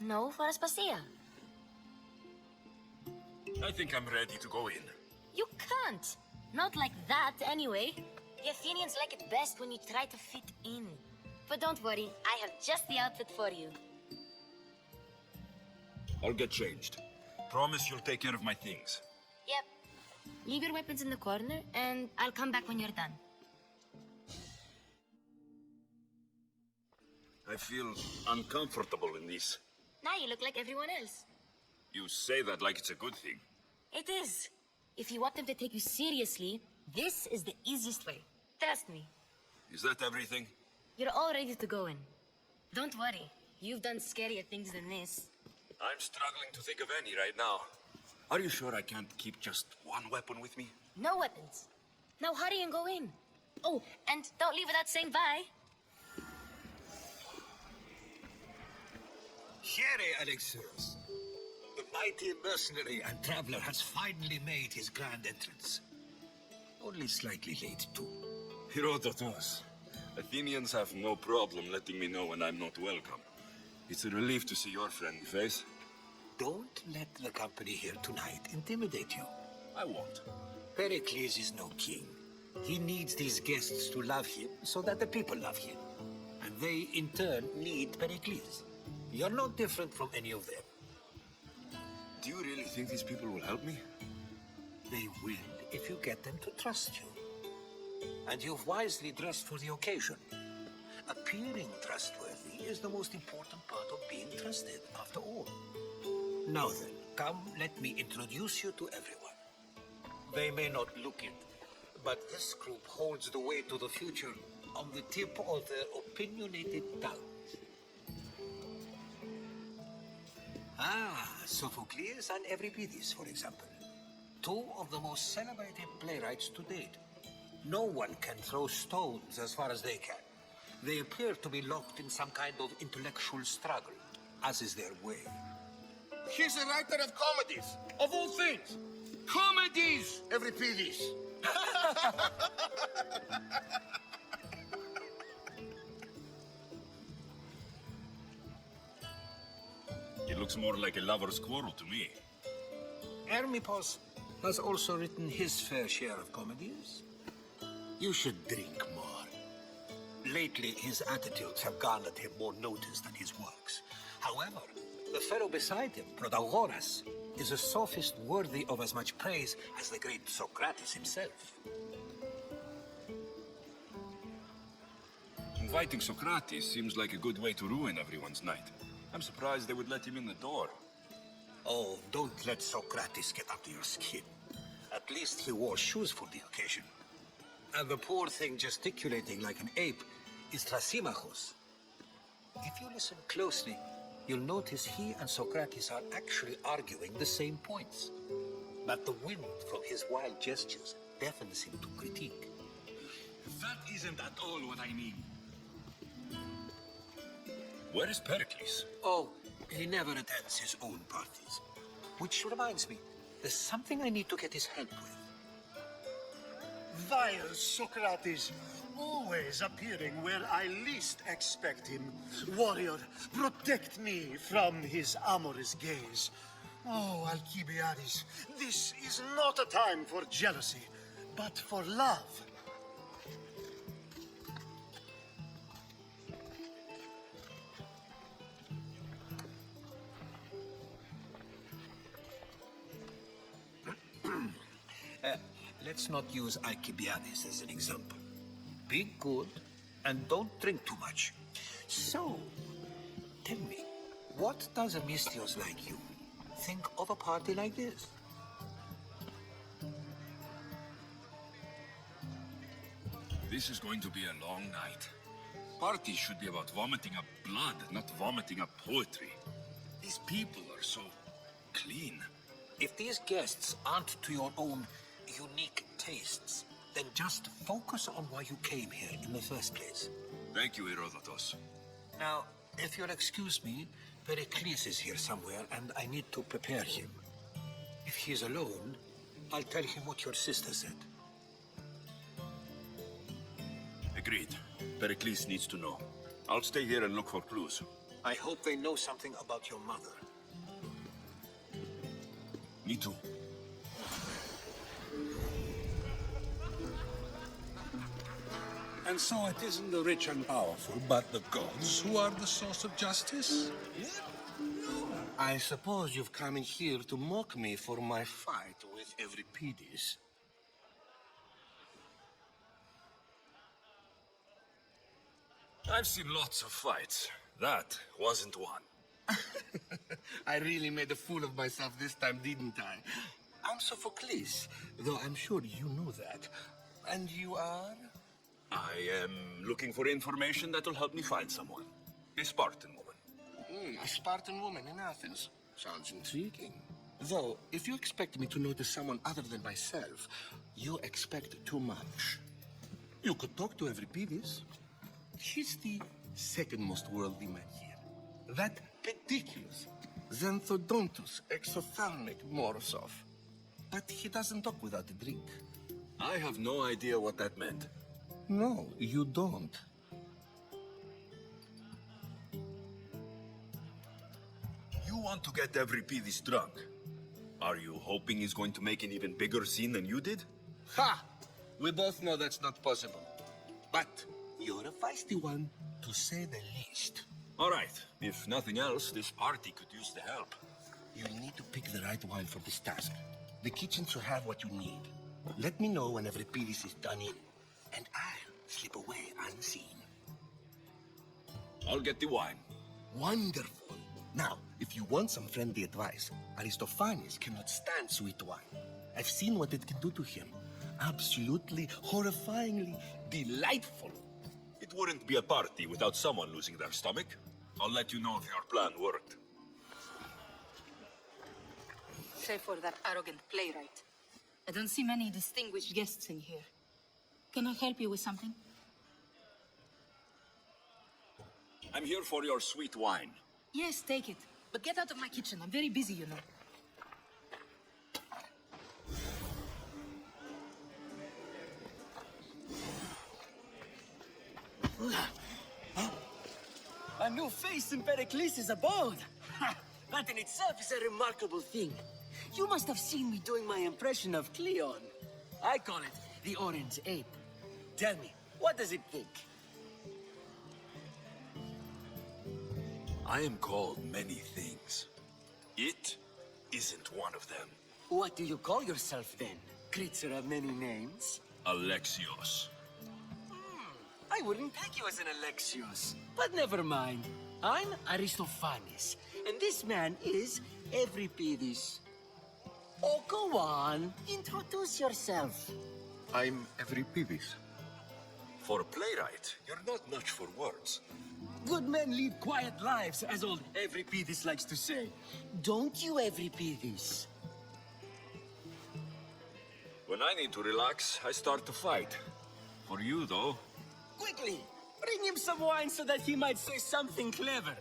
Speaker 4: No, for Aspasia.
Speaker 1: I think I'm ready to go in.
Speaker 4: You can't. Not like that, anyway. The Athenians like it best when you try to fit in. But don't worry, I have just the outfit for you.
Speaker 1: I'll get changed. Promise you'll take care of my things.
Speaker 4: Yep. Leave your weapons in the corner, and I'll come back when you're done.
Speaker 1: I feel uncomfortable in this.
Speaker 4: Now you look like everyone else.
Speaker 1: You say that like it's a good thing.
Speaker 4: It is. If you want them to take you seriously, this is the easiest way. Trust me.
Speaker 1: Is that everything?
Speaker 4: You're all ready to go in. Don't worry. You've done scarier things than this.
Speaker 1: I'm struggling to think of any right now. Are you sure I can't keep just one weapon with me?
Speaker 4: No weapons. Now hurry and go in. Oh, and don't leave without saying bye.
Speaker 2: Here, Alexios. The mighty mercenary and traveler has finally made his grand entrance. Only slightly late, too.
Speaker 1: Herodotus. Athenians have no problem letting me know when I'm not welcome. It's a relief to see your friendly face.
Speaker 2: Don't let the company here tonight intimidate you.
Speaker 1: I won't.
Speaker 2: Pericles is no king. He needs these guests to love him so that the people love him. And they, in turn, need Pericles. You're no different from any of them.
Speaker 1: Do you really think these people will help me?
Speaker 2: They will if you get them to trust you. And you've wisely dressed for the occasion. Appearing trustworthy is the most important part of being trusted, after all. Now then, come, let me introduce you to everyone. They may not look it, but this group holds the way to the future on the tip of their opinionated tongues. Sophocles and Euripides, for example. Two of the most celebrated playwrights to date. No one can throw stones as far as they can. They appear to be locked in some kind of intellectual struggle, as is their way.
Speaker 10: He's a writer of comedies, of all things. Comedies, Euripides.
Speaker 1: It looks more like a lover's quarrel to me.
Speaker 2: Hermippos has also written his fair share of comedies. You should drink more. Lately, his attitudes have garnered him more notice than his works. However, the fellow beside him, Protagoras, is a sophist worthy of as much praise as the great Socrates himself.
Speaker 1: Inviting Socrates seems like a good way to ruin everyone's night. I'm surprised they would let him in the door.
Speaker 2: Oh, don't let Socrates get under your skin. At least he wore shoes for the occasion. And the poor thing gesticulating like an ape is Thrasymachos. If you listen closely, you'll notice he and Socrates are actually arguing the same points. But the wind from his wild gestures deafens him to critique.
Speaker 1: That isn't at all what I mean. Where is Pericles?
Speaker 2: Oh, he never attends his own parties. Which reminds me, there's something I need to get his help with.
Speaker 14: Vile Socrates, always appearing where I least expect him. Warrior, protect me from his amorous gaze. Oh, Alcibiades, this is not a time for jealousy, but for love.
Speaker 2: Let's not use Alcibiades as an example. Be good and don't drink too much. So, tell me, What does a Mystios like you think of a party like this?
Speaker 1: This is going to be a long night. Parties should be about vomiting up blood, not vomiting up poetry. These people are so clean.
Speaker 2: If these guests aren't to your own unique tastes, then just focus on why you came here in the first place.
Speaker 1: Thank you, Herodotus.
Speaker 2: Now, if you'll excuse me, Pericles is here somewhere, and I need to prepare him. If he is alone, I'll tell him what your sister said.
Speaker 1: Agreed. Pericles needs to know. I'll stay here and look for clues.
Speaker 2: I hope they know something about your mother.
Speaker 1: Me too.
Speaker 14: And so it isn't the rich and powerful, but the gods who are the source of justice?
Speaker 13: I suppose you've come in here to mock me for my fight with Euripides.
Speaker 1: I've seen lots of fights. That wasn't one.
Speaker 13: I really made a fool of myself this time, didn't I? I'm Sophocles, though I'm sure you know that. And you are?
Speaker 1: I am looking for information that'll help me find someone. A Spartan woman.
Speaker 13: A Spartan woman in Athens. Sounds intriguing. Though, if you expect me to notice someone other than myself, you expect too much. You could talk to Euripides. He's the second most worldly man here. That Pediculus, Xanthodontus, exophthalmic Morosov. But he doesn't talk without a drink.
Speaker 1: I have no idea what that meant.
Speaker 13: No, you don't.
Speaker 1: You want to get Euripides drunk. Are you hoping he's going to make an even bigger scene than you did?
Speaker 13: Ha! We both know that's not possible. But you're a feisty one, to say the least.
Speaker 1: All right. If nothing else, this party could use the help.
Speaker 13: You'll need to pick the right wine for this task. The kitchen should have what you need. Let me know when Euripides is done in, and I'll slip away unseen.
Speaker 1: I'll get the wine.
Speaker 13: Wonderful. Now, if you want some friendly advice, Aristophanes cannot stand sweet wine. I've seen what it can do to him. Absolutely, horrifyingly delightful.
Speaker 1: It wouldn't be a party without someone losing their stomach. I'll let you know if your plan worked.
Speaker 6: Save for that arrogant playwright. I don't see many distinguished guests in here. Can I help you with something?
Speaker 1: I'm here for your sweet wine.
Speaker 6: Yes, take it. But get out of my kitchen. I'm very busy, you know.
Speaker 5: A new face in Pericles' abode. That in itself is a remarkable thing. You must have seen me doing my impression of Cleon. I call it the Orange Ape. Tell me, what does it think?
Speaker 1: I am called many things. It isn't one of them.
Speaker 5: What do you call yourself then? Creature of many names?
Speaker 1: Alexios.
Speaker 5: I wouldn't take you as an Alexios. But never mind. I'm Aristophanes, and this man is Euripides. Oh, go on. Introduce yourself.
Speaker 8: I'm Euripides.
Speaker 1: For a playwright, you're not much for words.
Speaker 5: Good men lead quiet lives, as old Euripides likes to say. Don't you, Euripides?
Speaker 1: When I need to relax, I start to fight. For you, though...
Speaker 5: Quickly, bring him some wine so that he might say something clever.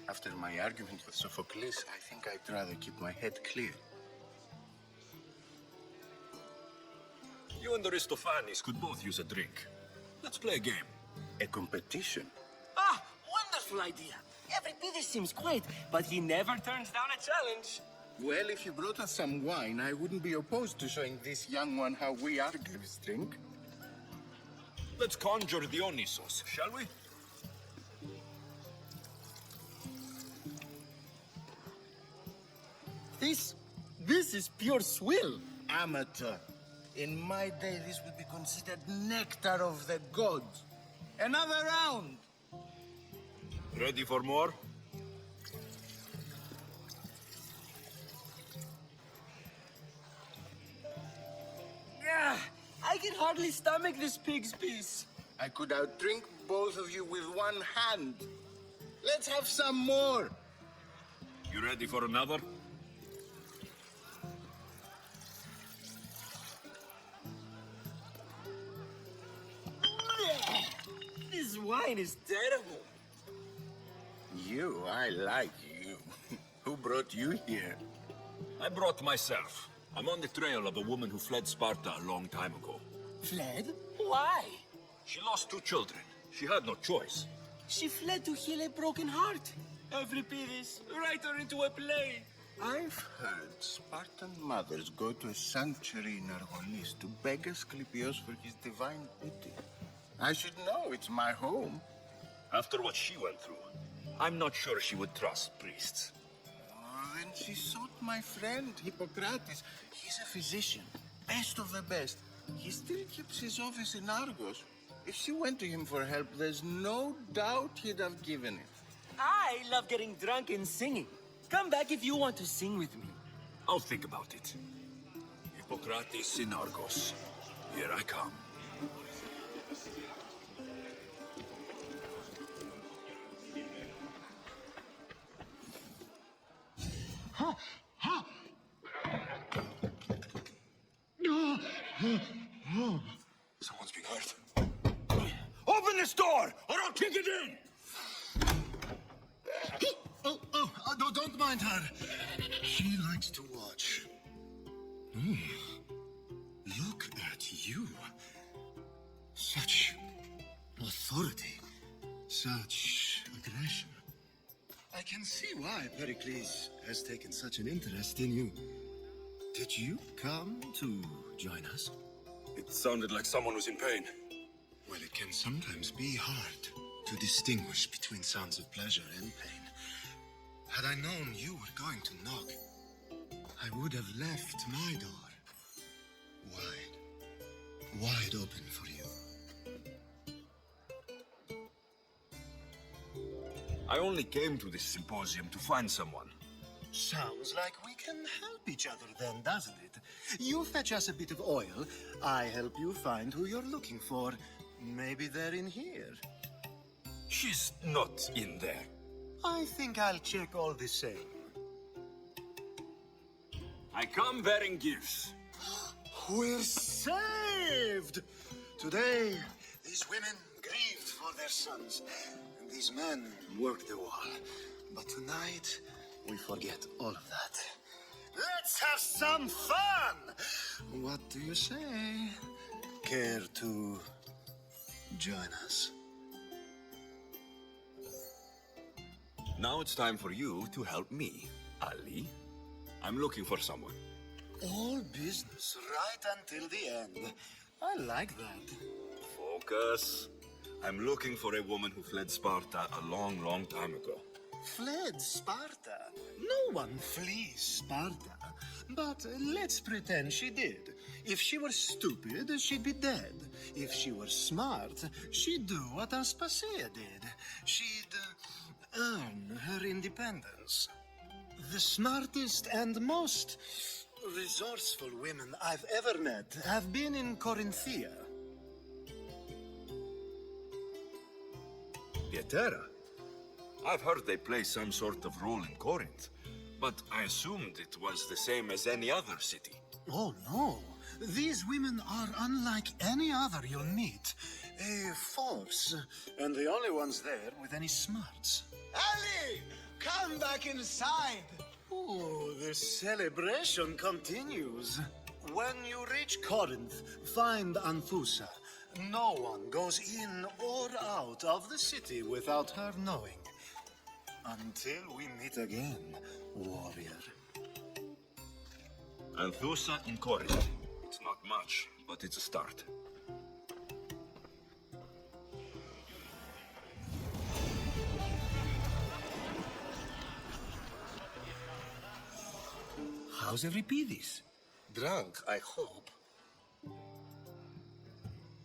Speaker 8: After my argument with Sophocles, I think I'd rather keep my head clear.
Speaker 1: You and Aristophanes could both use a drink. Let's play a game.
Speaker 8: A competition?
Speaker 5: Ah, wonderful idea. Euripides seems quiet, but he never turns down a challenge.
Speaker 10: Well, if you brought us some wine, I wouldn't be opposed to showing this young one how we Argives drink.
Speaker 1: Let's conjure Dionysos, shall we?
Speaker 5: This is pure swill.
Speaker 10: Amateur. In my day, this would be considered nectar of the gods. Another round.
Speaker 1: Ready for more?
Speaker 12: hardly stomach this pig's piece.
Speaker 10: I could outdrink both of you with one hand. Let's have some more.
Speaker 1: You ready for another?
Speaker 12: This wine is terrible.
Speaker 10: You, I like you. Who brought you here?
Speaker 1: I brought myself. I'm on the trail of a woman who fled Sparta a long time ago.
Speaker 12: Fled? Why?
Speaker 1: She lost 2 children. She had no choice.
Speaker 12: She fled to heal a broken heart. Euripides, write her into a play.
Speaker 10: I've heard Spartan mothers go to a sanctuary in Argolis to beg Asclepios for his divine beauty. I should know, it's my home.
Speaker 1: After what she went through, I'm not sure she would trust priests.
Speaker 10: Then she sought my friend, Hippocrates. He's a physician, best of the best. He still keeps his office in Argos. If she went to him for help, there's no doubt he'd have given it.
Speaker 12: I love getting drunk and singing. Come back if you want to sing with me.
Speaker 1: I'll think about it. Hippocrates in Argos. Here I come. Someone's being hurt. Open this door, or I'll kick it in!
Speaker 14: No, don't mind her. She likes to watch. Look at you. Such authority. Such aggression. I can see why Pericles has taken such an interest in you. Did you come to join us?
Speaker 1: It sounded like someone was in pain.
Speaker 14: Well, it can sometimes be hard to distinguish between sounds of pleasure and pain. Had I known you were going to knock, I would have left my door wide open for you.
Speaker 1: I only came to this symposium to find someone.
Speaker 14: Sounds like we can help each other then, doesn't it? You fetch us a bit of oil, I help you find who you're looking for. Maybe they're in here.
Speaker 1: She's not in there.
Speaker 14: I think I'll check all the same.
Speaker 1: I come bearing gifts.
Speaker 14: We're saved! Today, these women grieved for their sons, and these men worked the wall. But tonight, we forget all of that. Let's have some fun! What do you say? Care to join us?
Speaker 1: Now it's time for you to help me, Ali. I'm looking for someone.
Speaker 14: All business right until the end. I like that.
Speaker 1: Focus. I'm looking for a woman who fled Sparta a long, long time ago.
Speaker 14: Fled Sparta? No one flees Sparta. But let's pretend she did. If she were stupid, she'd be dead. If she were smart, she'd do what Aspasia did. She'd earn her independence. The smartest and most resourceful women I've ever met have been in Corinthia.
Speaker 1: Pietera? I've heard they play some sort of role in Corinth, but I assumed it was the same as any other city.
Speaker 14: Oh, no. These women are unlike any other you'll meet. A force, and the only ones there with any smarts. Ali! Come back inside! Oh, the celebration continues. When you reach Corinth, find Anthusa. No one goes in or out of the city without her knowing. Until we meet again, warrior.
Speaker 1: Anthusa in Corinth. It's not much, but it's a start.
Speaker 14: How's Euripides? Drunk, I hope.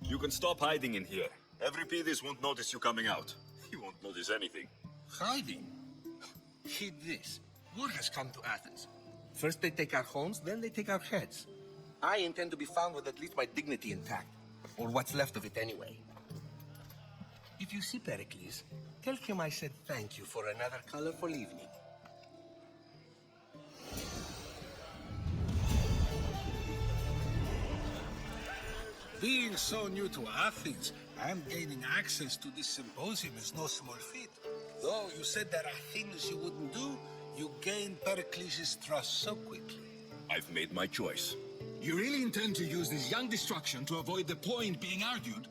Speaker 1: You can stop hiding in here. Euripides won't notice you coming out. He won't notice anything.
Speaker 13: Hiding? Heed this. War has come to Athens. First they take our homes, then they take our heads. I intend to be found with at least my dignity intact. Or what's left of it anyway. If you see Pericles, tell him I said thank you for another colorful evening.
Speaker 2: Being so new to Athens, and gaining access to this symposium is no small feat. Though you said there are things you wouldn't do, you gained Pericles' trust so quickly.
Speaker 1: I've made my choice.
Speaker 2: You really intend to use this young destruction to avoid the point being argued?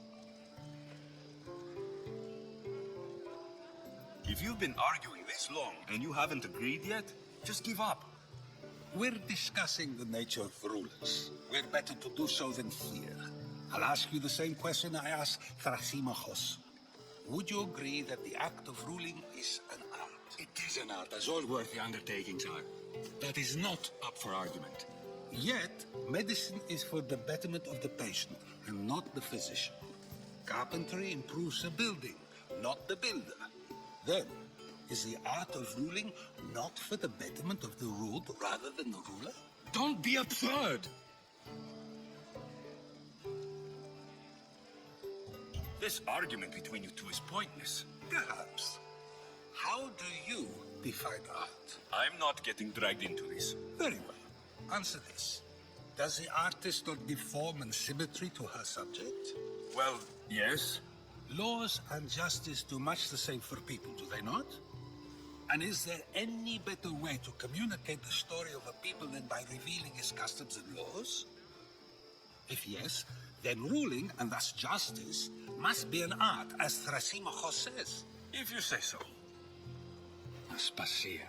Speaker 1: If you've been arguing this long and you haven't agreed yet, just give up.
Speaker 2: We're discussing the nature of rulers. We're better to do so than fear. I'll ask you the same question I asked Thrasymachos. Would you agree that the act of ruling is an art?
Speaker 15: It is an art, as all worthy undertakings are. That is not up for argument.
Speaker 2: Yet, medicine is for the betterment of the patient and not the physician. Carpentry improves a building, not the builder. Then, is the art of ruling not for the betterment of the ruled rather than the ruler?
Speaker 15: Don't be absurd!
Speaker 1: This argument between you two is pointless.
Speaker 2: Perhaps. How do you define art?
Speaker 1: I'm not getting dragged into this.
Speaker 2: Very well. Answer this. Does the artist not give form and symmetry to her subject?
Speaker 1: Well, yes.
Speaker 2: Laws and justice do much the same for people, do they not? And is there any better way to communicate the story of a people than by revealing its customs and laws? If yes, then ruling, and thus justice, must be an art, as Thrasymachos says.
Speaker 1: If you say so.
Speaker 15: Aspasia.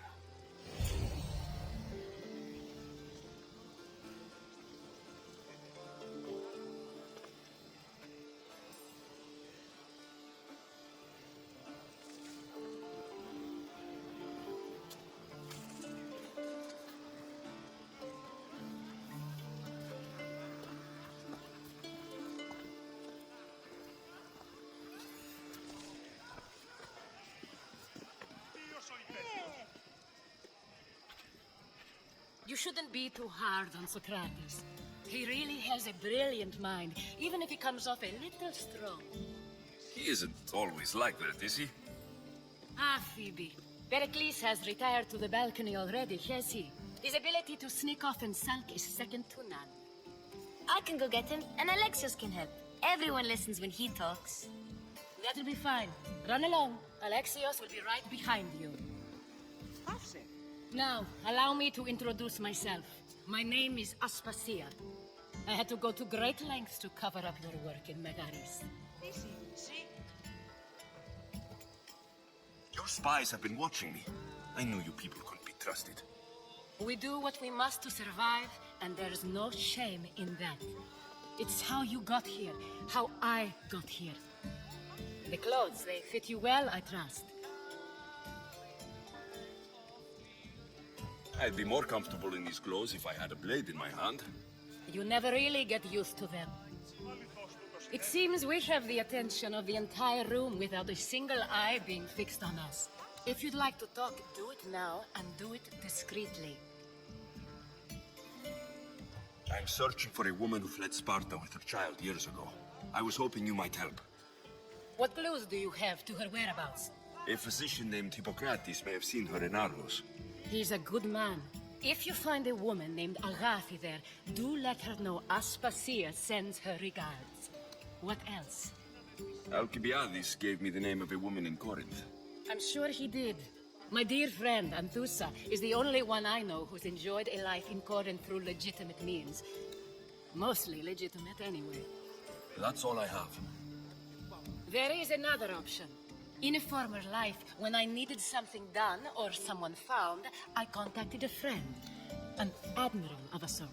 Speaker 7: You shouldn't be too hard on Socrates. He really has a brilliant mind, even if he comes off a little strong.
Speaker 1: He isn't always like that, is he?
Speaker 7: Ah, Phoebe. Pericles has retired to the balcony already, has he? His ability to sneak off and sulk is second to none.
Speaker 4: I can go get him, and Alexios can help. Everyone listens when he talks.
Speaker 7: That'll be fine. Run along. Alexios will be right behind you. Now, allow me to introduce myself. My name is Aspasia. I had to go to great lengths to cover up your work in Megaris.
Speaker 1: Your spies have been watching me. I knew you people couldn't be trusted.
Speaker 7: We do what we must to survive, and there's no shame in that. It's how you got here, how I got here. The clothes, they fit you well, I trust.
Speaker 1: I'd be more comfortable in these clothes if I had a blade in my hand.
Speaker 7: You never really get used to them. It seems we have the attention of the entire room without a single eye being fixed on us. If you'd like to talk, do it now, and do it discreetly.
Speaker 1: I'm searching for a woman who fled Sparta with her child years ago. I was hoping you might help.
Speaker 7: What clues do you have to her whereabouts?
Speaker 1: A physician named Hippocrates may have seen her in Argos.
Speaker 7: He's a good man. If you find a woman named Agathi there, do let her know Aspasia sends her regards. What else?
Speaker 1: Alcibiades gave me the name of a woman in Corinth.
Speaker 7: I'm sure he did. My dear friend, Anthusa, is the only one I know who's enjoyed a life in Corinth through legitimate means. Mostly legitimate, anyway.
Speaker 1: That's all I have.
Speaker 7: There is another option. In a former life, when I needed something done or someone found, I contacted a friend. An admiral of a sort.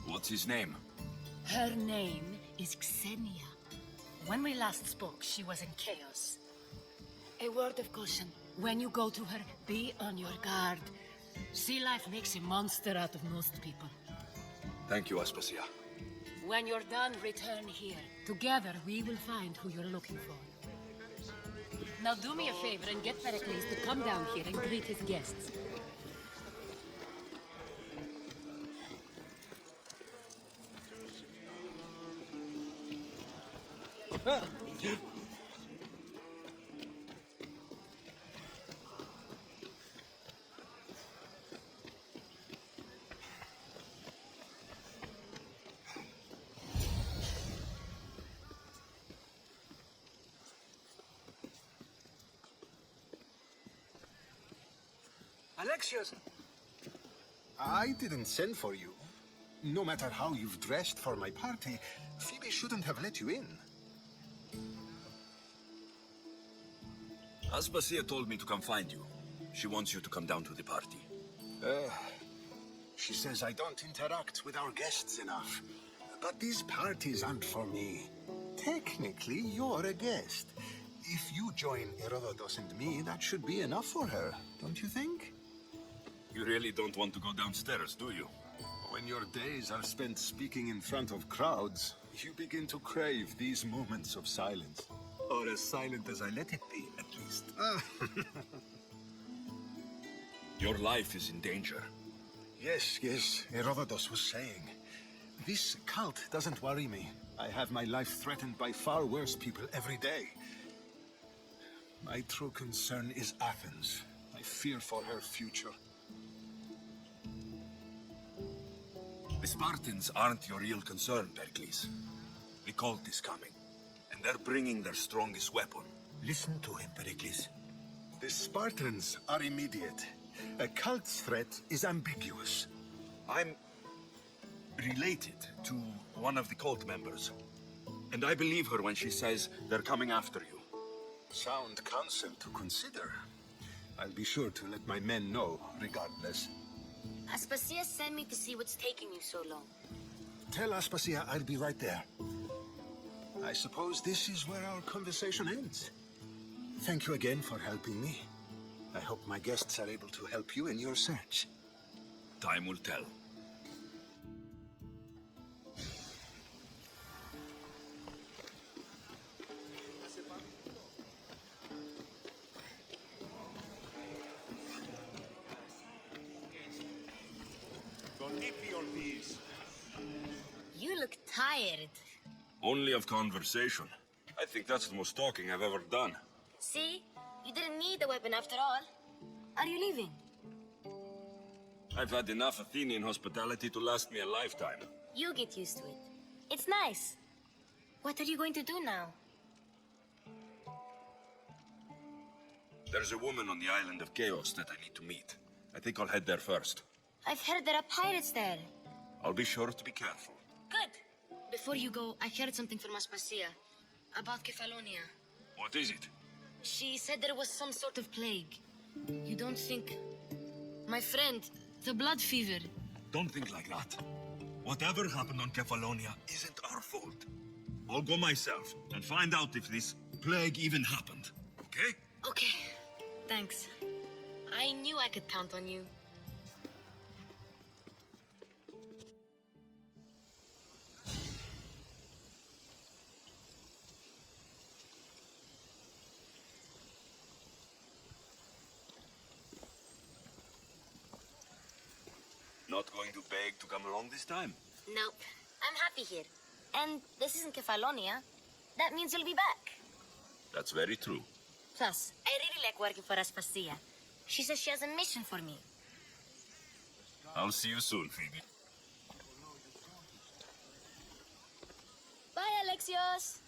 Speaker 1: What's his name?
Speaker 7: Her name is Xenia. When we last spoke, she was in chaos. A word of caution. When you go to her, be on your guard. Sea life makes a monster out of most people.
Speaker 1: Thank you, Aspasia.
Speaker 7: When you're done, return here. Together, we will find who you're looking for. Now do me a favor and get Pericles to come down here and greet his guests.
Speaker 2: Alexios!
Speaker 8: I didn't send for you. No matter how you've dressed for my party, Phoebe shouldn't have let you in.
Speaker 1: Aspasia told me to come find you. She wants you to come down to the party.
Speaker 8: She says I don't interact with our guests enough. But these parties aren't for me. Technically, you're a guest. If you join Herodotus and me, that should be enough for her, don't you think?
Speaker 1: You really don't want to go downstairs, do you?
Speaker 8: When your days are spent speaking in front of crowds, you begin to crave these moments of silence. Or as silent as I let it be, at least.
Speaker 1: Your life is in danger.
Speaker 8: Yes, Herodotus was saying. This cult doesn't worry me. I have my life threatened by far worse people every day. My true concern is Athens. I fear for her future.
Speaker 1: The Spartans aren't your real concern, Pericles. The cult is coming, and they're bringing their strongest weapon.
Speaker 8: Listen to him, Pericles. The Spartans are immediate. A cult's threat is ambiguous.
Speaker 1: I'm related to one of the cult members, and I believe her when she says they're coming after you.
Speaker 8: Sound counsel to consider. I'll be sure to let my men know, regardless.
Speaker 4: Aspasia sent me to see what's taking you so long.
Speaker 8: Tell Aspasia I'll be right there. I suppose this is where our conversation ends. Thank you again for helping me. I hope my guests are able to help you in your search.
Speaker 1: Time will tell.
Speaker 4: You look tired.
Speaker 1: Only of conversation. I think that's the most talking I've ever done.
Speaker 4: See? You didn't need the weapon after all. Are you leaving?
Speaker 1: I've had enough Athenian hospitality to last me a lifetime.
Speaker 4: You get used to it. It's nice. What are you going to do now?
Speaker 1: There's a woman on the island of Chaos that I need to meet. I think I'll head there first.
Speaker 4: I've heard there are pirates there.
Speaker 1: I'll be sure to be careful.
Speaker 4: Good. Before you go, I heard something from Aspasia about Kefalonia.
Speaker 1: What is it?
Speaker 4: She said there was some sort of plague. You don't think... My friend, the blood fever.
Speaker 1: Don't think like that. Whatever happened on Kefalonia isn't our fault. I'll go myself and find out if this plague even happened. Okay?
Speaker 4: Okay. Thanks. I knew I could count on you.
Speaker 1: Not going to beg to come along this time?
Speaker 4: Nope. I'm happy here. And this isn't Kefalonia. That means you'll be back.
Speaker 1: That's very true.
Speaker 4: Plus, I really like working for Aspasia. She says she has a mission for me.
Speaker 1: I'll see you soon, Phoebe.
Speaker 4: Bye, Alexios.